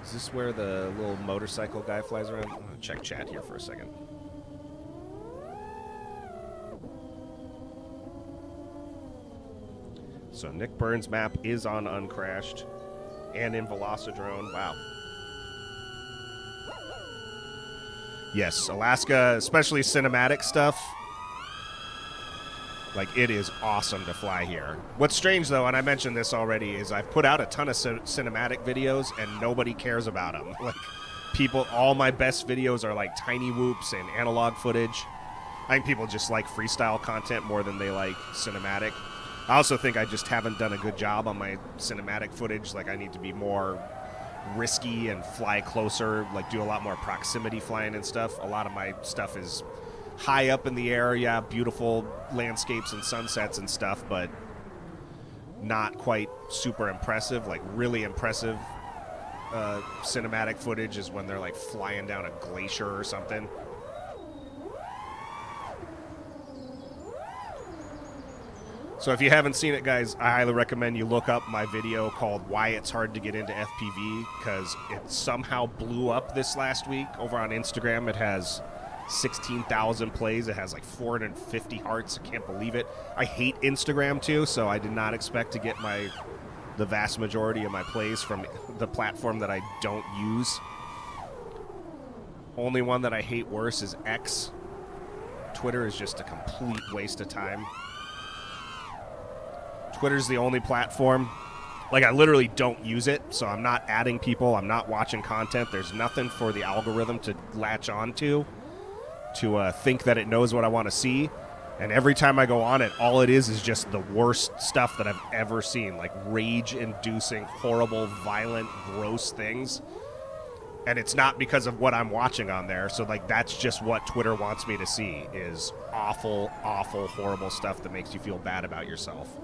Is this where the little motorcycle guy flies around? I'm gonna check chat here for a second. So Nick Burns' map is on Uncrashed and in Velocidrone. Wow. Yes, Alaska, especially cinematic stuff. Like, it is awesome to fly here. What's strange, though, and I mentioned this already, is I've put out a ton of cinematic videos, and nobody cares about them. Like, all my best videos are, like, tiny whoops and analog footage. I think people just like freestyle content more than they like cinematic. I also think I just haven't done a good job on my cinematic footage. Like, I need to be more risky and fly closer, like do a lot more proximity flying and stuff. A lot of my stuff is high up in the air, yeah, beautiful landscapes and sunsets and stuff, but not quite super impressive. Like really impressive cinematic footage is when they're like flying down a glacier or something. So if you haven't seen it, guys, I highly recommend you look up my video called Why It's Hard to Get Into FPV, because it somehow blew up this last week over on Instagram. It has 16,000 plays. It has like 450 hearts. I can't believe it. I hate Instagram too, so I did not expect to get the vast majority of my plays from the platform that I don't use. Only one that I hate worse is X. Twitter is just a complete waste of time. Twitter's the only platform. Like, I literally don't use it, so I'm not adding people. I'm not watching content. There's nothing for the algorithm to latch onto to think that it knows what I want to see. And every time I go on it, all it is just the worst stuff that I've ever seen. Like, rage-inducing, horrible, violent, gross things. And it's not because of what I'm watching on there. So, like, that's just what Twitter wants me to see, is awful, awful, horrible stuff that makes you feel bad about yourself.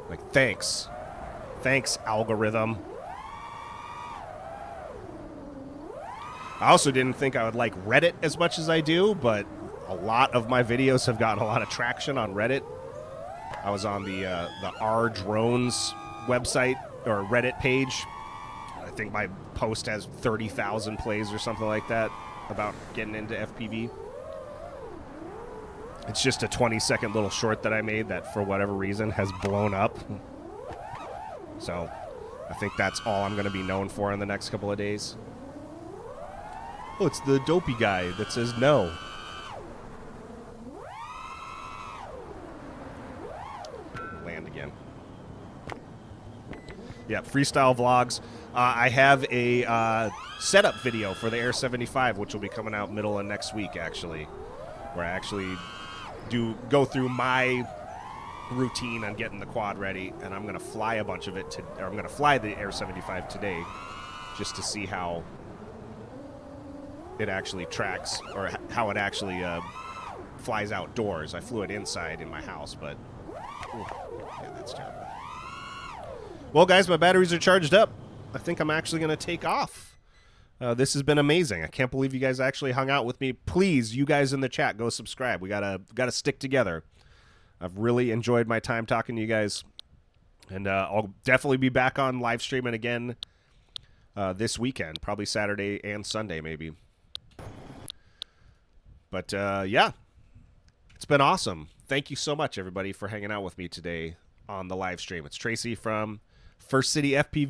Like, thanks. Thanks, algorithm. I also didn't think I would like Reddit as much as I do, but a lot of my videos have gotten a lot of traction on Reddit. I was on the R Drones website or Reddit page. I think my post has 30,000 plays or something like that about getting into FPV. It's just a 20-second little short that I made that, for whatever reason, has blown up. So I think that's all I'm going to be known for in the next couple of days. Oh, it's the dopey guy that says no. Land again. Yeah, freestyle vlogs. I have a setup video for the Air 75, which will be coming out middle of next week, actually, where I actually go through my routine on getting the quad ready, and I'm going to fly a bunch of it or I'm going to fly the Air 75 today just to see how it actually tracks, or how it actually flies outdoors. I flew it inside in my house, but yeah, that's terrible. Well, guys, my batteries are charged up. I think I'm actually going to take off. This has been amazing. I can't believe you guys actually hung out with me. Please, you guys in the chat, go subscribe. We gotta stick together. I've really enjoyed my time talking to you guys, and I'll definitely be back on live streaming again this weekend, probably Saturday and Sunday, maybe. But yeah, it's been awesome. Thank you so much, everybody, for hanging out with me today on the live stream. It's Tracy from First City FPV.